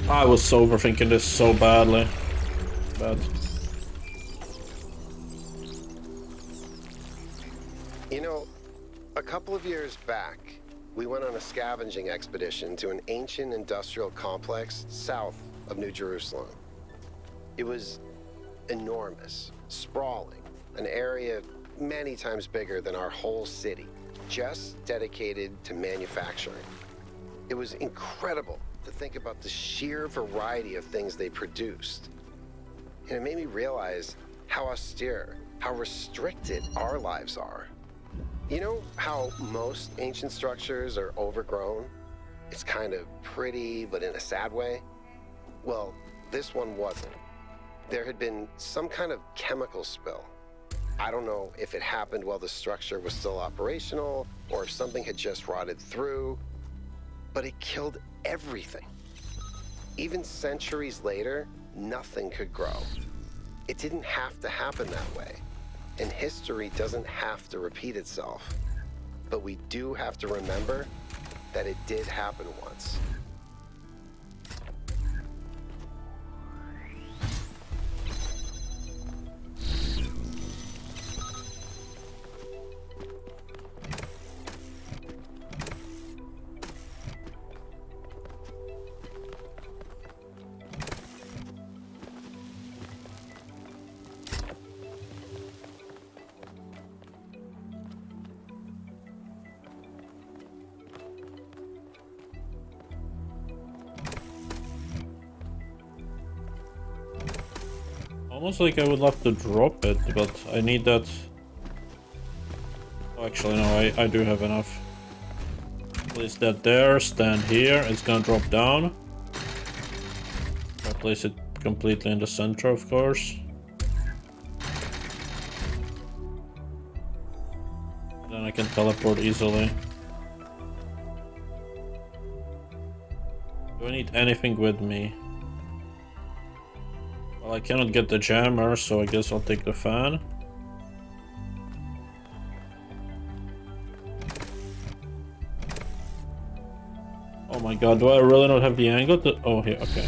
I was overthinking this so badly. But you know, a couple of years back, we went on a scavenging expedition to an ancient industrial complex south of New Jerusalem. It was enormous, sprawling, an area many times bigger than our whole city, just dedicated to manufacturing. It was incredible to think about the sheer variety of things they produced. And it made me realize how austere, how restricted our lives are. You know how most ancient structures are overgrown? It's kind of pretty, but in a sad way. Well, this one wasn't. There had been some kind of chemical spill. I don't know if it happened while the structure was still operational or if something had just rotted through, but it killed everything. Even centuries later, nothing could grow. It didn't have to happen that way. And history doesn't have to repeat itself. But we do have to remember that it did happen once. almost like I would love to drop it, but I need that. Oh, actually, no, I do have enough. Place that there, stand here, it's gonna drop down. I place it completely in the center, of course. Then I can teleport easily. Do I need anything with me? Well, I cannot get the jammer, so I guess I'll take the fan. Oh my god, do I really not have the angle to... Oh, here, okay.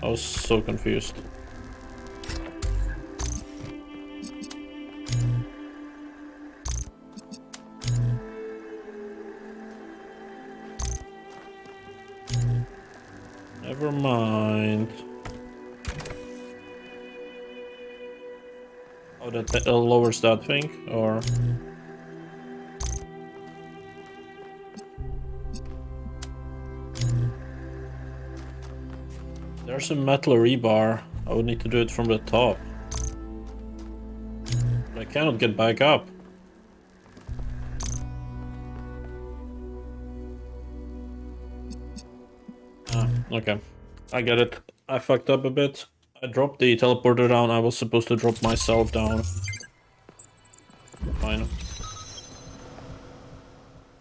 I was so confused. Never mind. Oh, that lowers that thing, or... There's a metal rebar. I would need to do it from the top. But I cannot get back up. Ah, okay. I get it. I fucked up a bit. I dropped the teleporter down. I was supposed to drop myself down. Fine.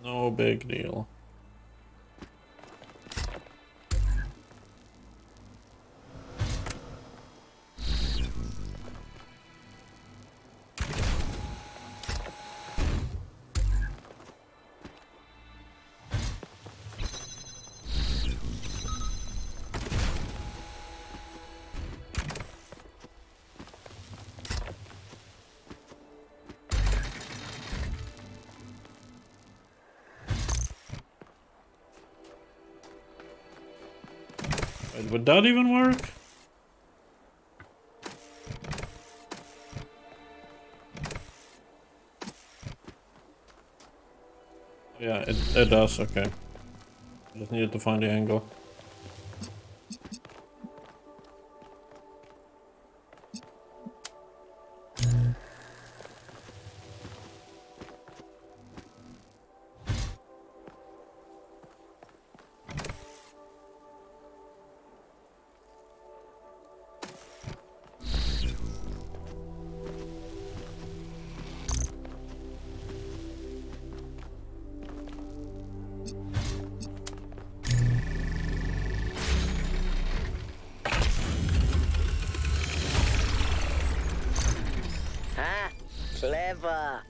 No big deal. Wait, would that even work? Yeah, it does, okay. Just needed to find the angle. Clever.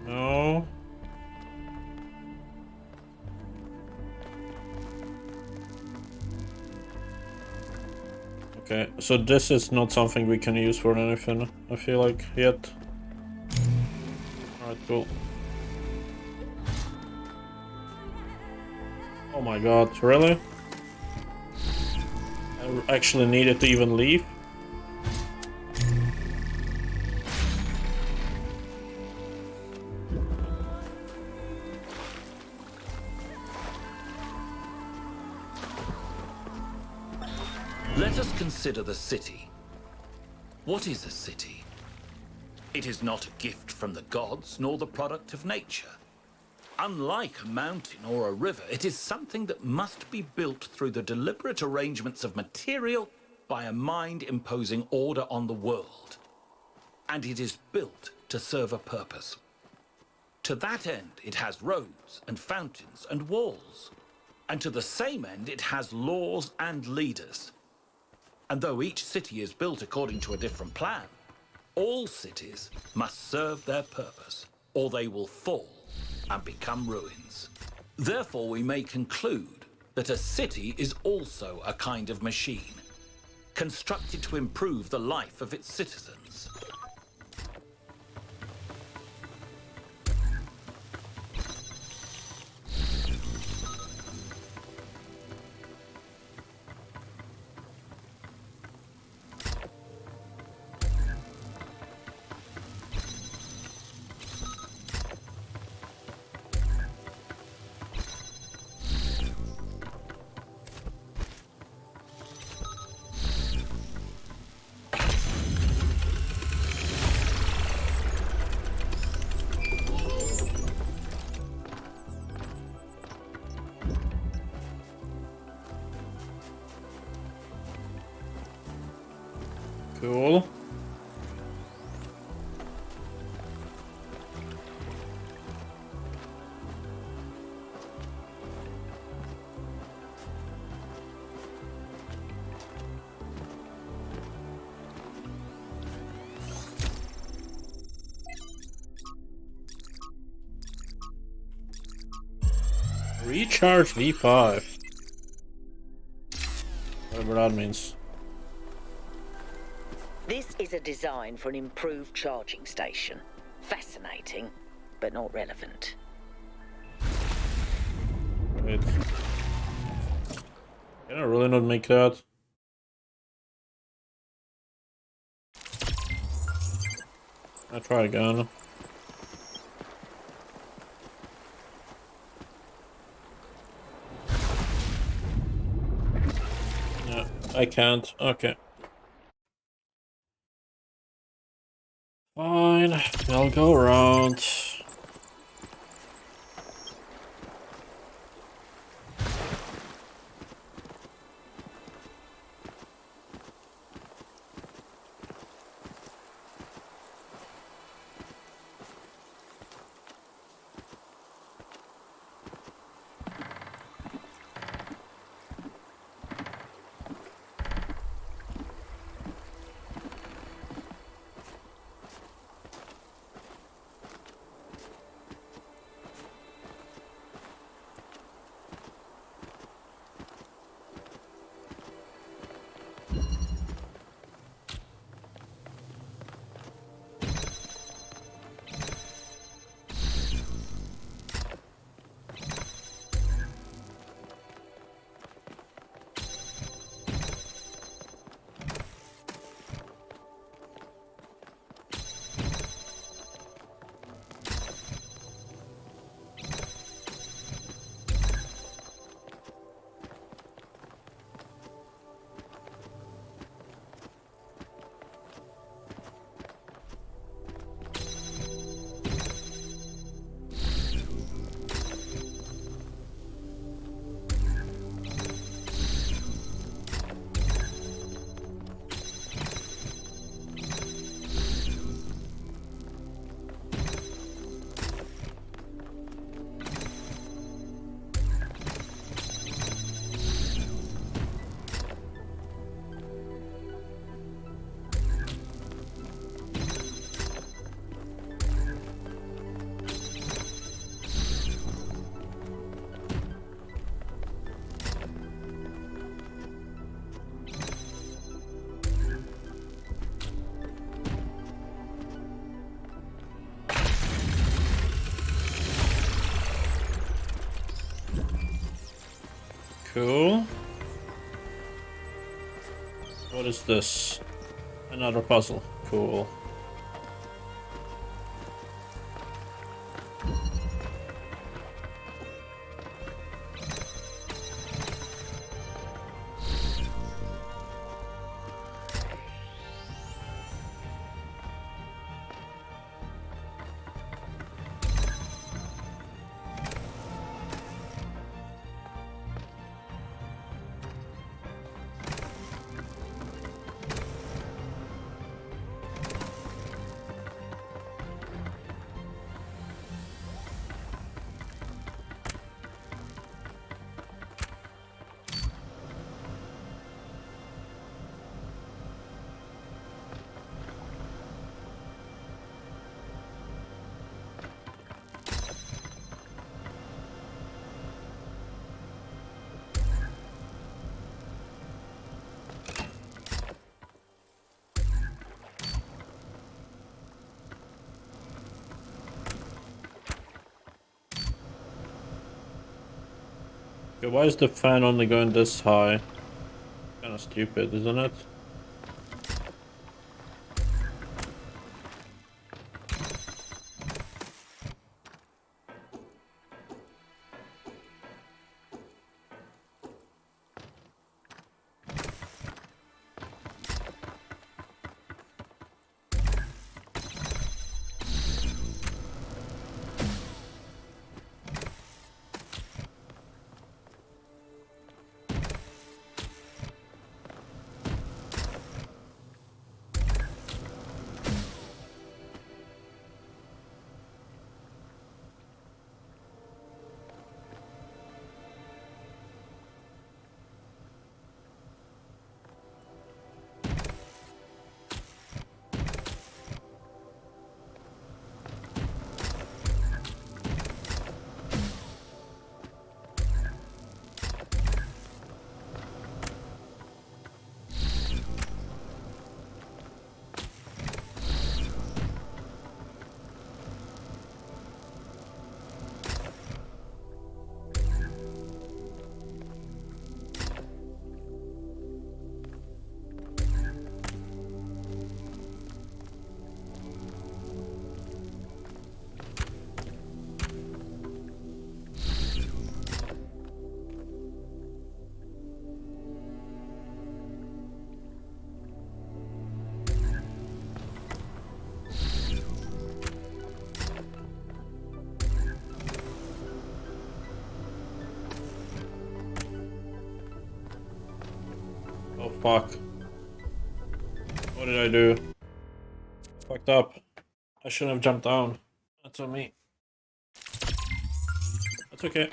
No. Okay, so this is not something we can use for anything, I feel like, yet. Alright, cool. Oh my god, really? I actually needed to even leave? Let us consider the city. What is a city? It is not a gift from the gods, nor the product of nature. Unlike a mountain or a river, it is something that must be built through the deliberate arrangements of material by a mind imposing order on the world. And it is built to serve a purpose. To that end, it has roads and fountains and walls. And to the same end, it has laws and leaders. And though each city is built according to a different plan, all cities must serve their purpose, or they will fall and become ruins. Therefore, we may conclude that a city is also a kind of machine, constructed to improve the life of its citizens. Cool. Recharge V5. Whatever that means. This is a design for an improved charging station. Fascinating, but not relevant. Wait. Can I really not make that? I'll try again. Yeah, I can't. Okay. Fine, I'll go around. Cool. What is this? Another puzzle. Cool. Okay, why is the fan only going this high? Kind of stupid, isn't it? Oh fuck. What did I do? Fucked up. I shouldn't have jumped down. That's on me. That's okay.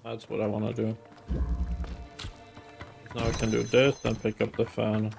That's what I want to do. Now I can do this and pick up the fan.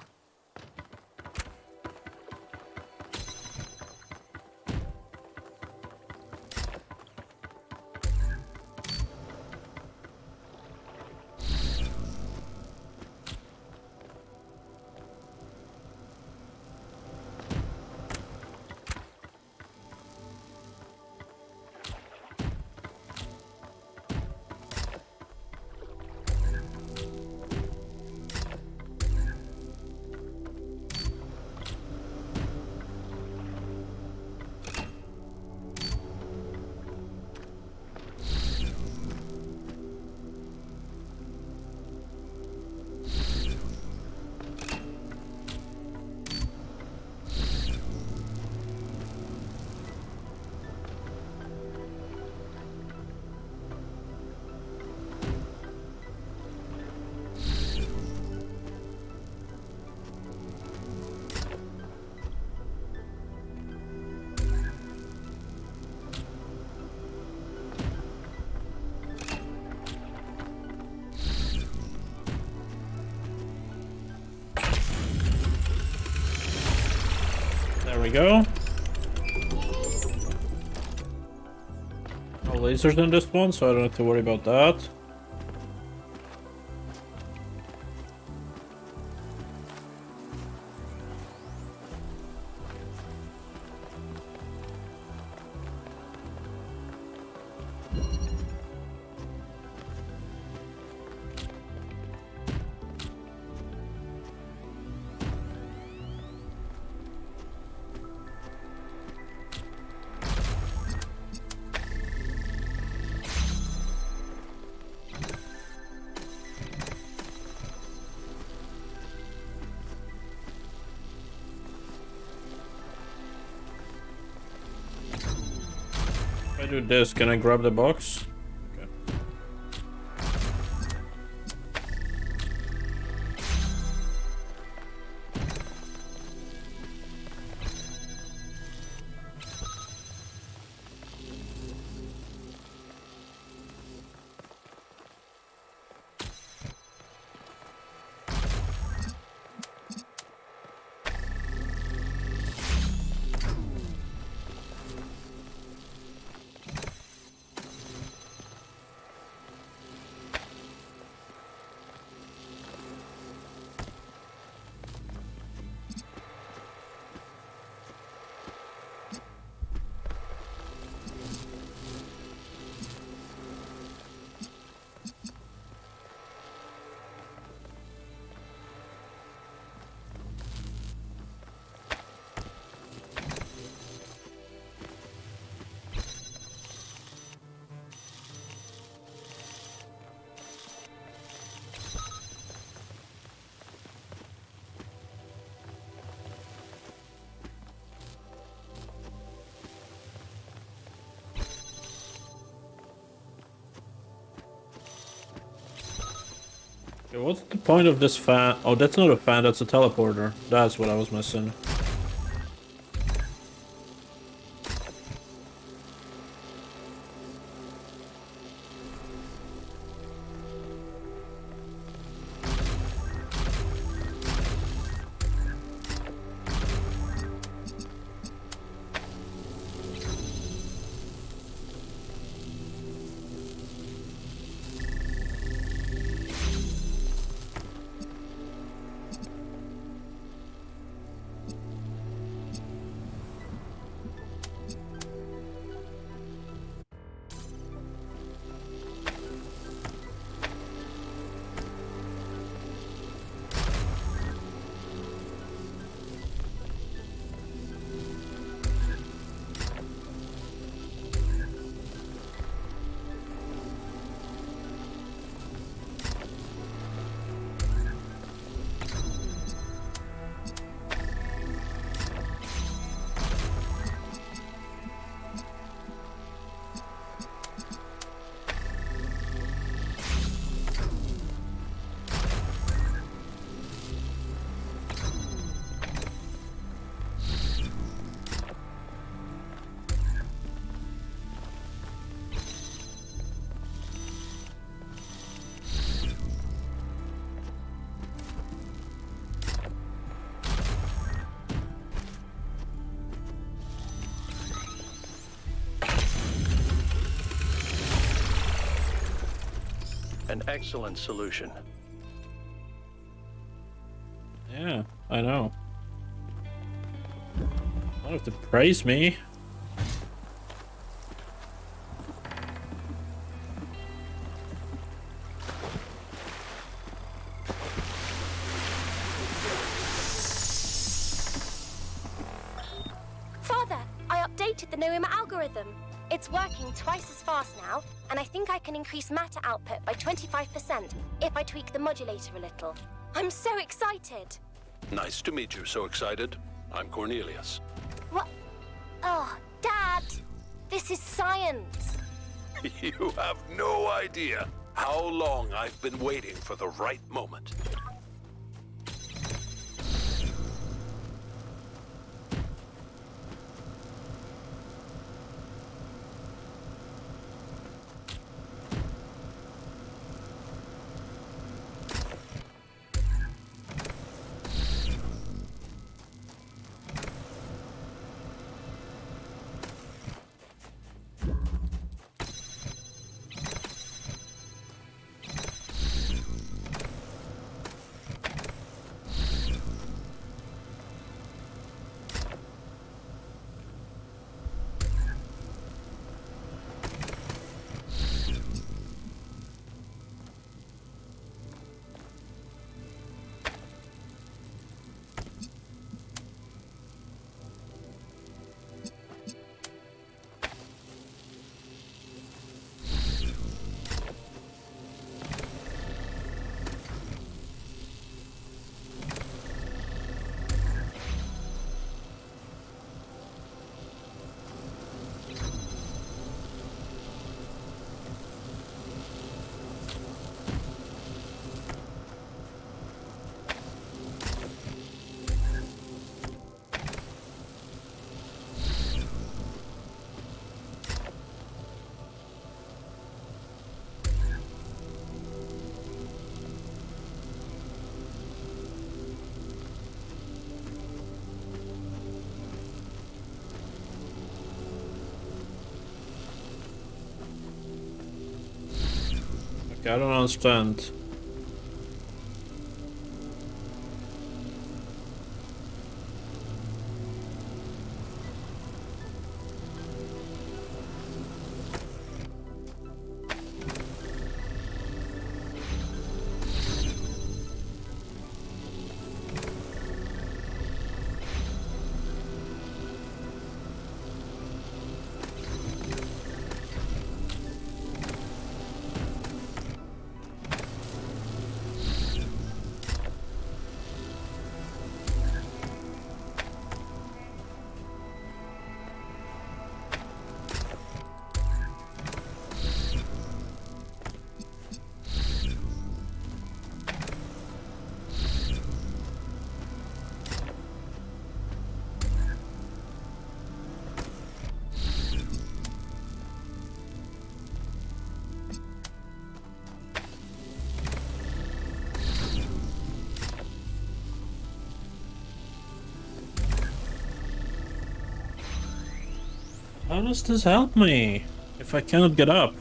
we go. No lasers in this one, so I don't have to worry about that. If I do this, can I grab the box? Okay. Okay, what's the point of this fan? Oh, that's not a fan, that's a teleporter. That's what I was missing. An excellent solution. Yeah, I know. You don't have to praise me. Father, I updated the Noema algorithm. It's working twice as fast now, and I think I can increase matter output by 25% if I tweak the modulator a little. I'm so excited. Nice to meet you, so excited. I'm Cornelius. What? Oh, Dad! This is science. You have no idea how long I've been waiting for the right moment. I don't understand. How does this help me if I cannot get up?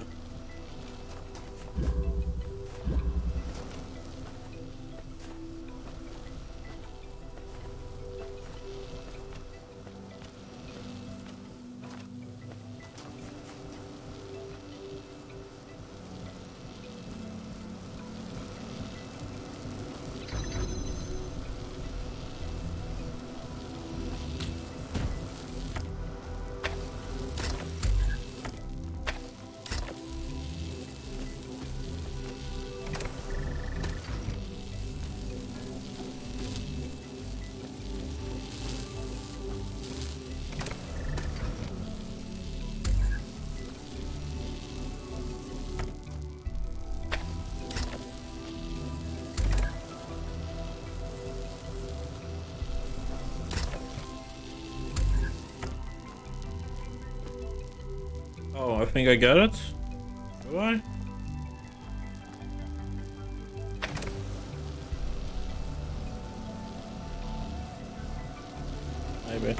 Oh, I think I got it. Do I? Maybe.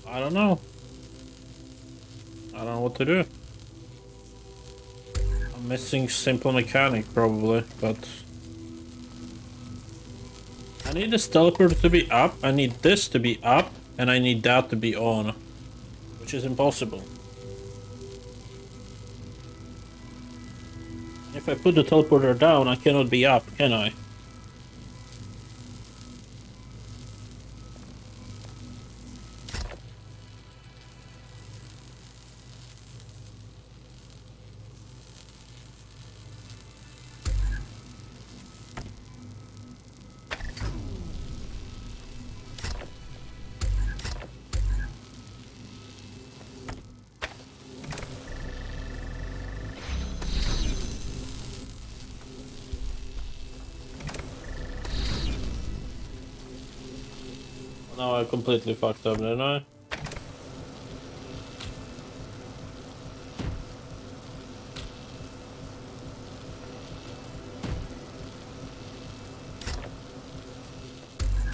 I don't know. I don't know what to do. I'm missing simple mechanic probably, but I need this teleporter to be up, I need this to be up, and I need that to be on, which is impossible. If I put the teleporter down, I cannot be up, can I? Now I completely fucked up, didn't I?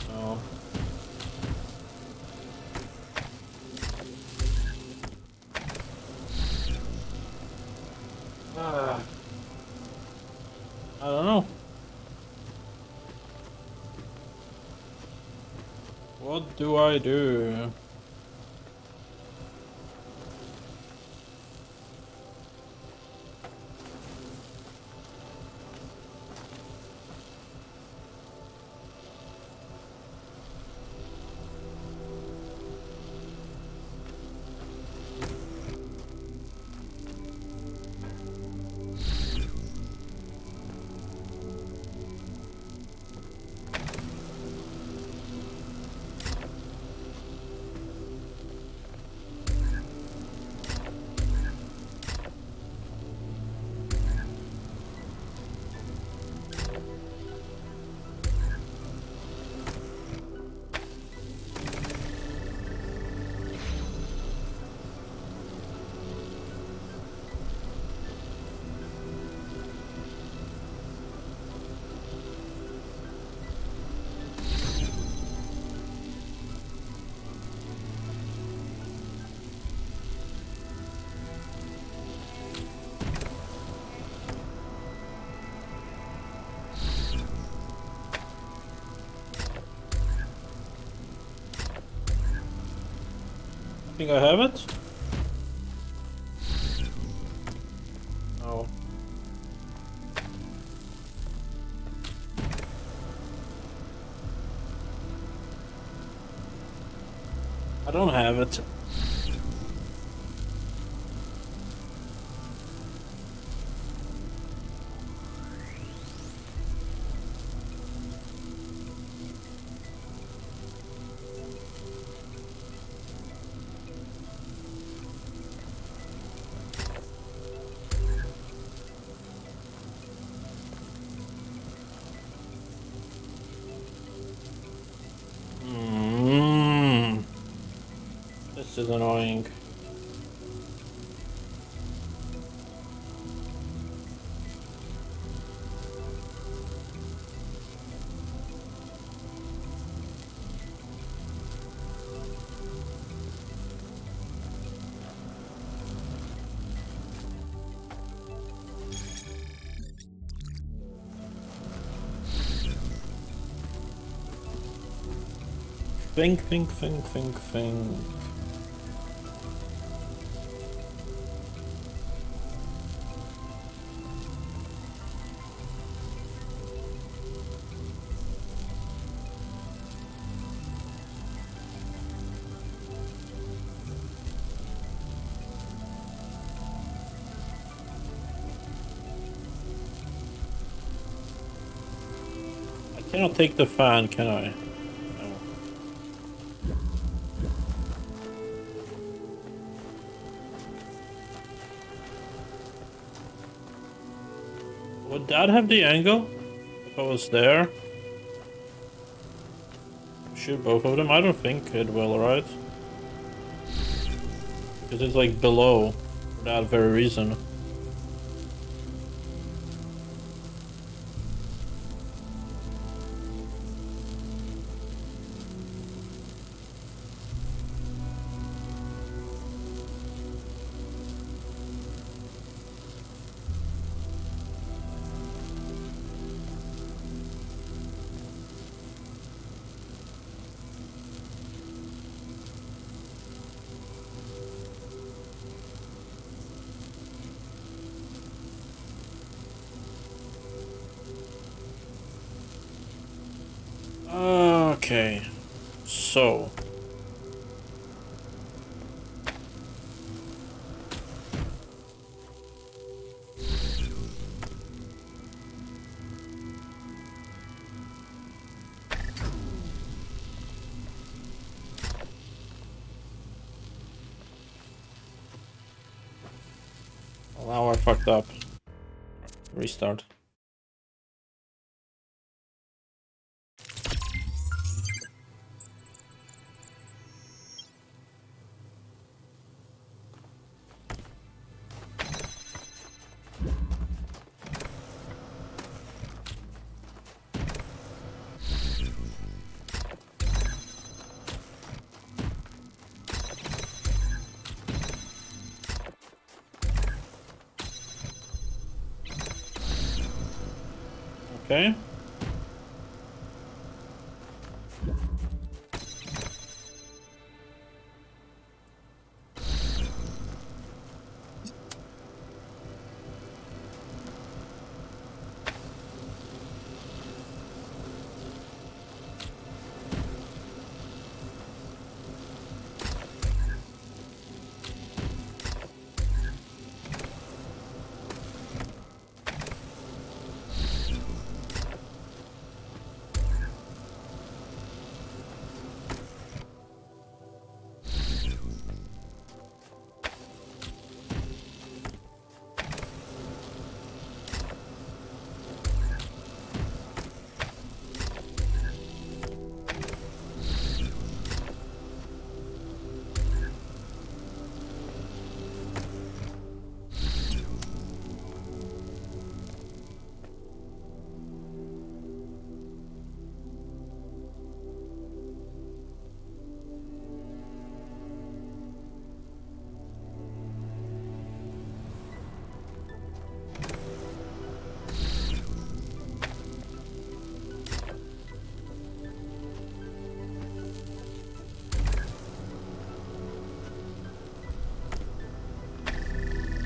No. I don't know. What do I do? think I have it? No. I don't have it. This is annoying. Think. I cannot take the fan, can I? Would that have the angle if I was there? Shoot both of them? I don't think it will, right? Because it's like below for that very reason. Okay, so well, now I fucked up. Restart. Okay.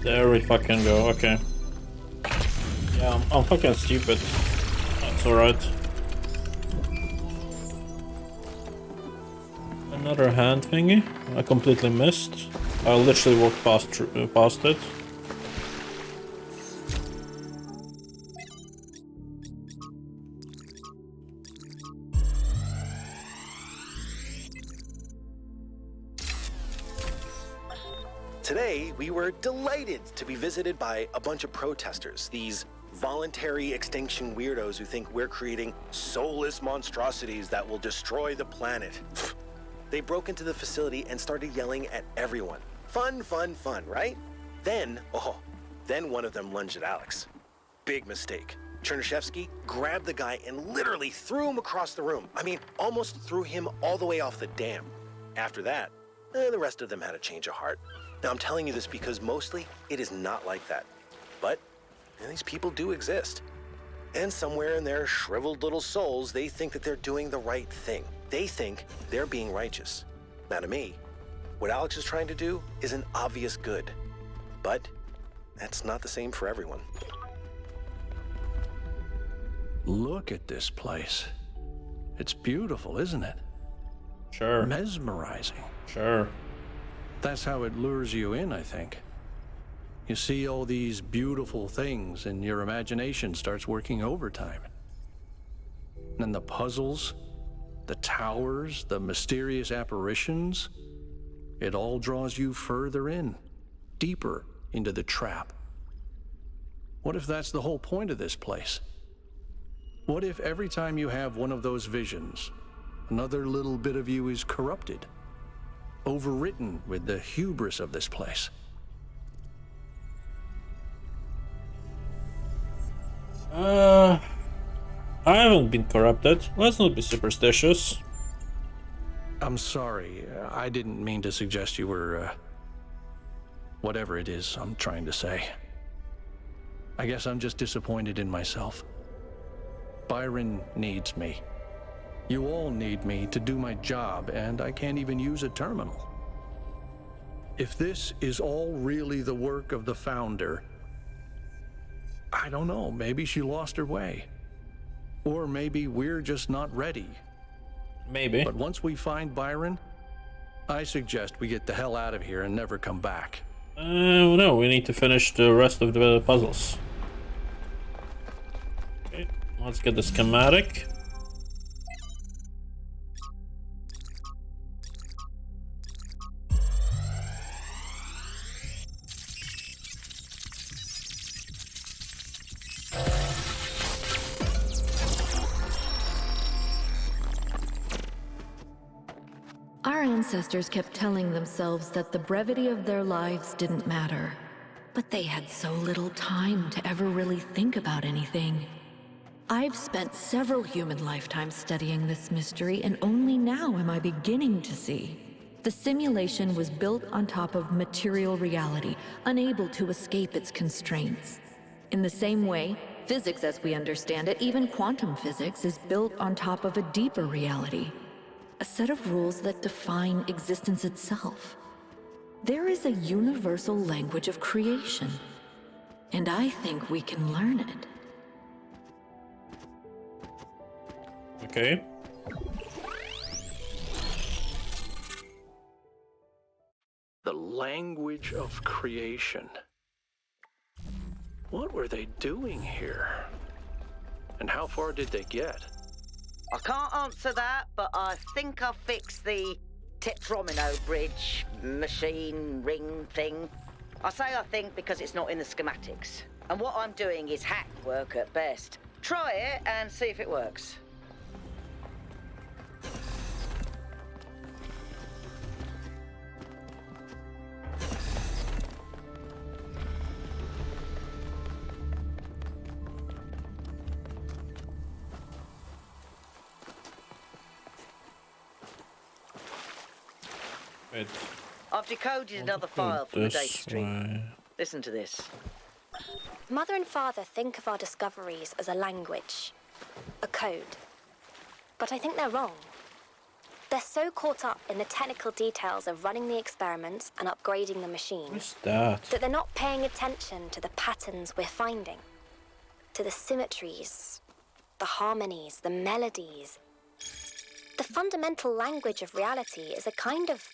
There we fucking go, okay. Yeah, I'm fucking stupid. That's alright. Another hand thingy. I completely missed. I literally walked past it. Today, we were delighted to be visited by a bunch of protesters, these voluntary extinction weirdos who think we're creating soulless monstrosities that will destroy the planet. They broke into the facility and started yelling at everyone. Fun, fun, fun, right? Then one of them lunged at Alex. Big mistake. Chernyshevsky grabbed the guy and literally threw him across the room. I mean, almost threw him all the way off the dam. After that, the rest of them had a change of heart. Now, I'm telling you this because mostly it is not like that. But these people do exist. And somewhere in their shriveled little souls, they think that they're doing the right thing. They think they're being righteous. Now, to me, what Alex is trying to do is an obvious good. But that's not the same for everyone. Look at this place. It's beautiful, isn't it? Sure. Mesmerizing. Sure. That's how it lures you in, I think. You see all these beautiful things and your imagination starts working overtime. And the puzzles, the towers, the mysterious apparitions, it all draws you further in, deeper into the trap. What if that's the whole point of this place? What if every time you have one of those visions, another little bit of you is corrupted? Overwritten with the hubris of this place. I haven't been corrupted. Let's not be superstitious. I'm sorry. I didn't mean to suggest you were, whatever it is I'm trying to say. I guess I'm just disappointed in myself. Byron needs me. You all need me to do my job, and I can't even use a terminal. If this is all really the work of the Founder, I don't know, maybe she lost her way. Or maybe we're just not ready. Maybe. But once we find Byron, I suggest we get the hell out of here and never come back. No, we need to finish the rest of the puzzles. Okay, let's get the schematic. Our ancestors kept telling themselves that the brevity of their lives didn't matter. But they had so little time to ever really think about anything. I've spent several human lifetimes studying this mystery, and only now am I beginning to see. The simulation was built on top of material reality, unable to escape its constraints. In the same way, physics as we understand it, even quantum physics, is built on top of a deeper reality. A set of rules that define existence itself. There is a universal language of creation, and I think we can learn it. Okay. The language of creation. What were they doing here? And how far did they get? I can't answer that, but I think I've fixed the tetromino bridge, machine, ring thing. I say I think because it's not in the schematics. And what I'm doing is hack work at best. Try it and see if it works. Wait. I've decoded another file from the data stream. Listen to this. Mother and Father think of our discoveries as a language, a code. But I think they're wrong. They're so caught up in the technical details of running the experiments and upgrading the machine What's that? that they're not paying attention to the patterns we're finding, to the symmetries, the harmonies, the melodies. The fundamental language of reality is a kind of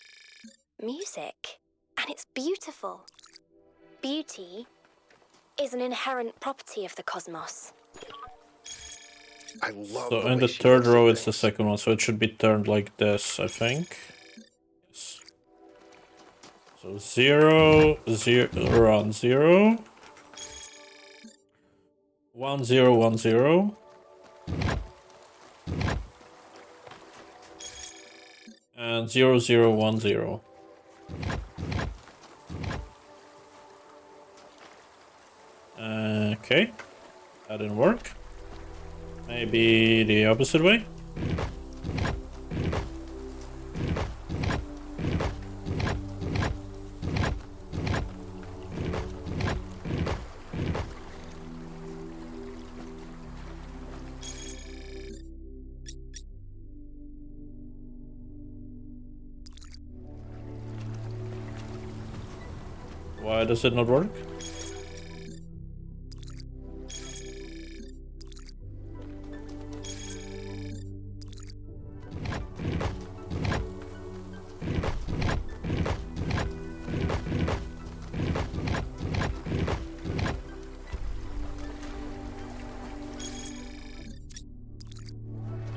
music, and it's beautiful. Beauty is an inherent property of the cosmos. I love So the in way the she third looks at row, it's the things. second one, so it should be turned like this, I think. Yes. So 0, 0, around 0. 1, 0, 1, 0. And 0, 0, 1, 0. Okay. That didn't work. Maybe the opposite way? Why does it not work?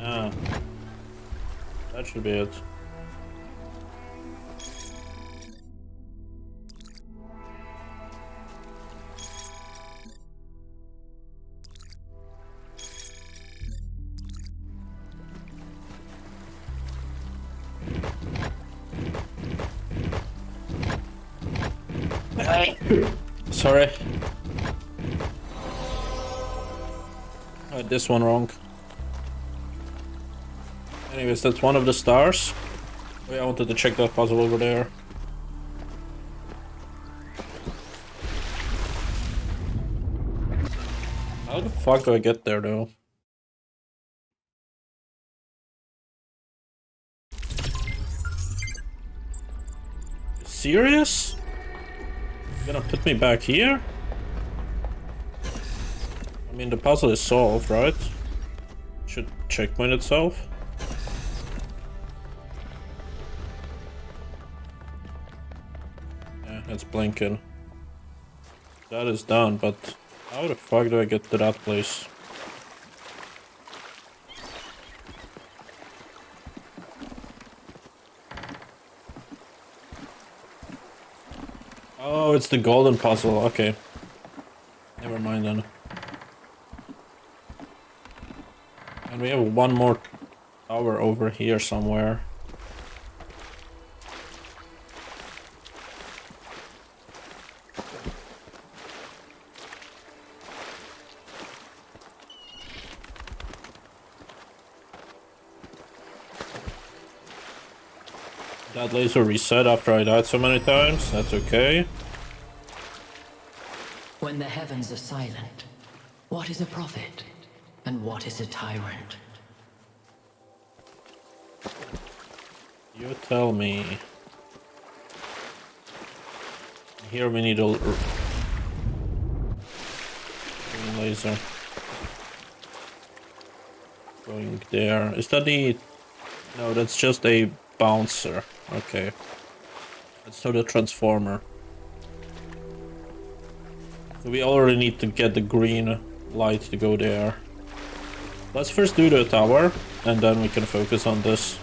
Ah, that should be it. Sorry. I had this one wrong. Anyways, that's one of the stars. Oh, yeah, I wanted to check that puzzle over there. How the fuck do I get there, though? Serious? You're gonna put me back here? I mean, the puzzle is solved, right? Should checkpoint itself. Yeah, it's blinking. That is done, but how the fuck do I get to that place? Oh, it's the golden puzzle. Okay. Never mind then. And we have one more tower over here somewhere. That laser reset after I died so many times. That's okay. When the heavens are silent, what is a prophet and what is a tyrant? You tell me. Here we need a laser. Going there. Is that the... No, that's just a bouncer. Okay. Let's do the transformer. So we already need to get the green light to go there. Let's first do the tower, and then we can focus on this.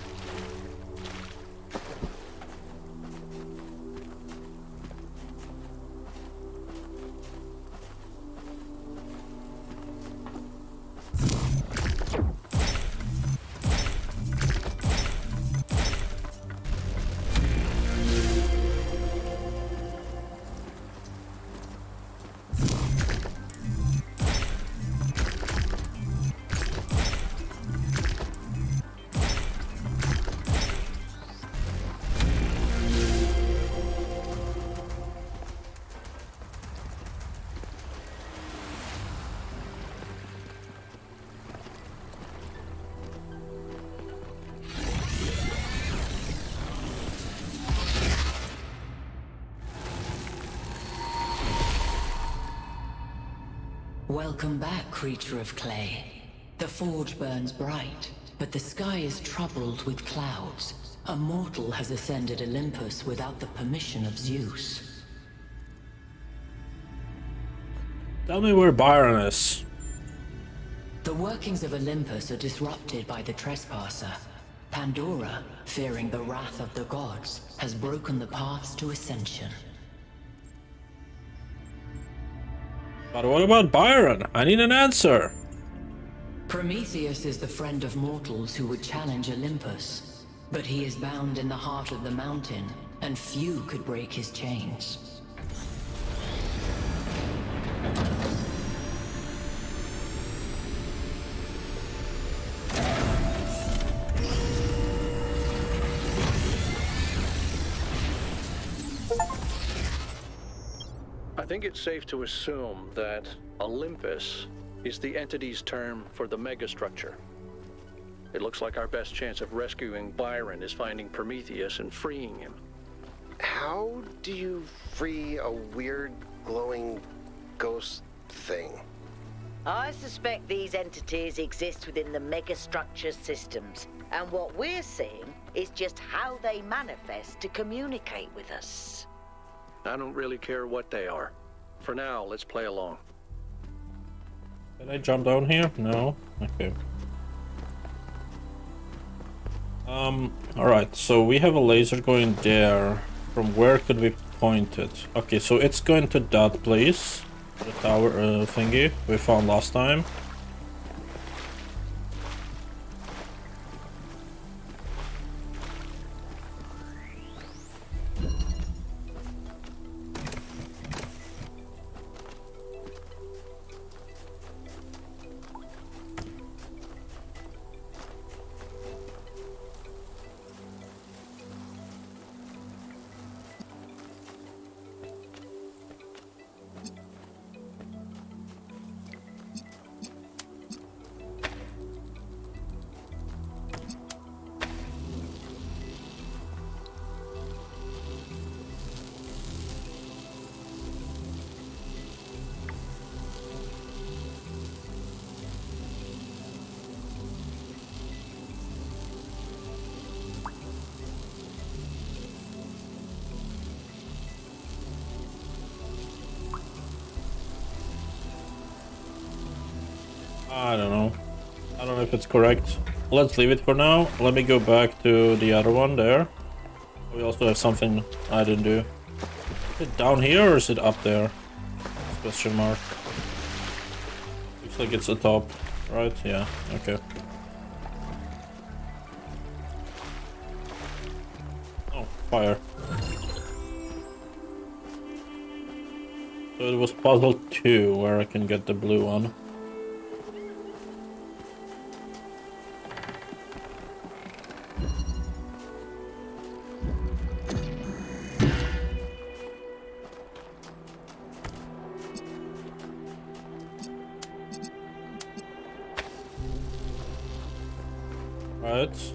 Welcome back, creature of clay. The forge burns bright, but the sky is troubled with clouds. A mortal has ascended Olympus without the permission of Zeus. Tell me where Byron is. The workings of Olympus are disrupted by the trespasser. Pandora, fearing the wrath of the gods, has broken the paths to ascension. But what about Byron? I need an answer. Prometheus is the friend of mortals who would challenge Olympus. But he is bound in the heart of the mountain, and few could break his chains. I think it's safe to assume that Olympus is the entity's term for the megastructure. It looks like our best chance of rescuing Byron is finding Prometheus and freeing him. How do you free a weird, glowing ghost thing? I suspect these entities exist within the megastructure systems, and what we're seeing is just how they manifest to communicate with us. I don't really care what they are. For now, let's play along. Can I jump down here? No? Okay. Alright, so we have a laser going there. From where could we point it? Okay, so it's going to that place. The tower thingy we found last time. I don't know. I don't know if it's correct. Let's leave it for now. Let me go back to the other one there. We also have something I didn't do. Is it down here or is it up there? Question mark. Looks like it's the top, right? Yeah, okay. Oh, fire. So it was puzzle 2 where I can get the blue one. Right.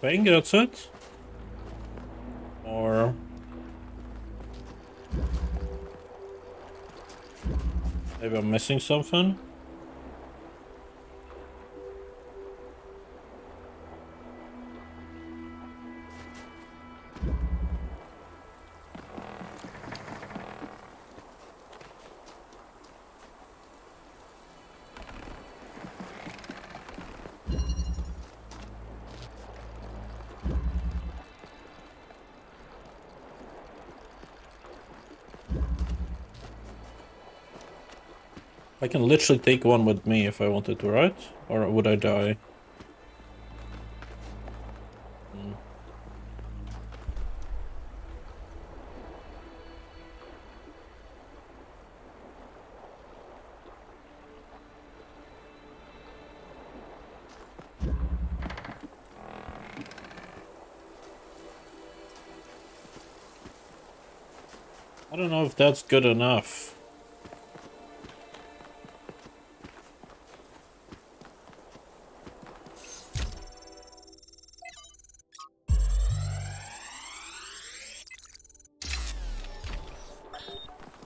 I think that's it. Or maybe I'm missing something. I can literally take one with me if I wanted to, right? Or would I die? don't know if that's good enough.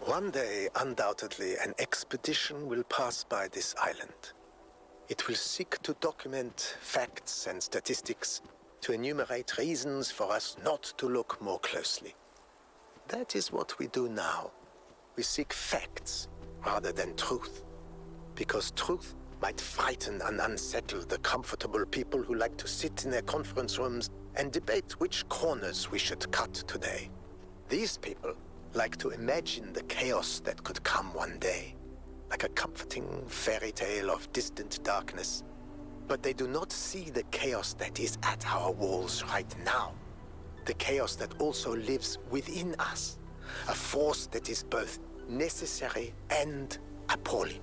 One day, undoubtedly, an expedition will pass by this island. It will seek to document facts and statistics, to enumerate reasons for us not to look more closely. That is what we do now. We seek facts rather than truth. Because truth might frighten and unsettle the comfortable people who like to sit in their conference rooms and debate which corners we should cut today. These people like to imagine the chaos that could come one day, like a comforting fairy tale of distant darkness. But they do not see the chaos that is at our walls right now. The chaos that also lives within us. A force that is both necessary and appalling.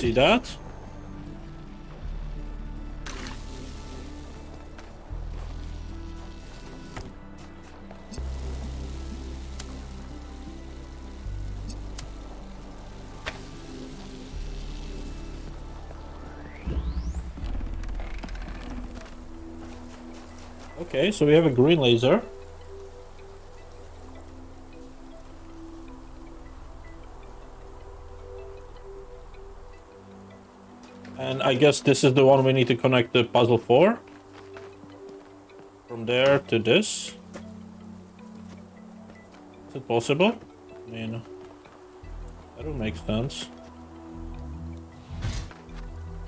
See that? Okay, so we have a green laser. And I guess this is the one we need to connect the puzzle for. From there to this. Is it possible? I mean, that would make sense.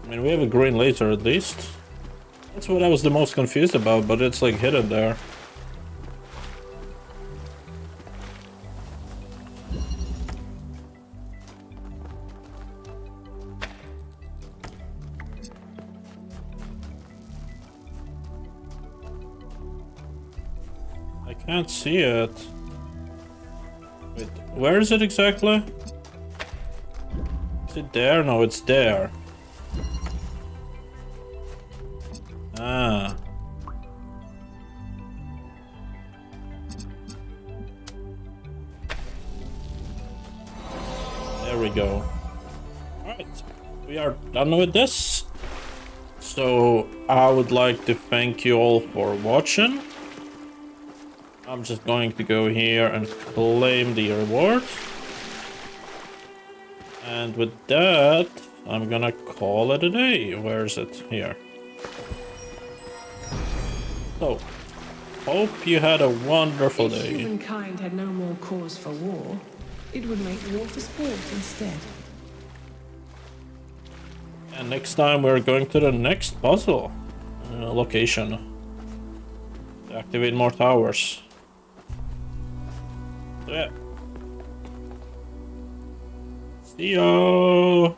I mean, we have a green laser at least. That's what I was the most confused about, but it's like hidden there. I can't see it. Wait, where is it exactly? Is it there? No, it's there. Ah. There we go. Alright, we are done with this. So, I would like to thank you all for watching. I'm just going to go here and claim the reward. And with that, I'm gonna call it a day. Where is it? Here. So, hope you had a wonderful day. If humankind had no more cause for war, it would make war for sport instead. And next time we're going to the next puzzle location to activate more towers. So yeah. See ya!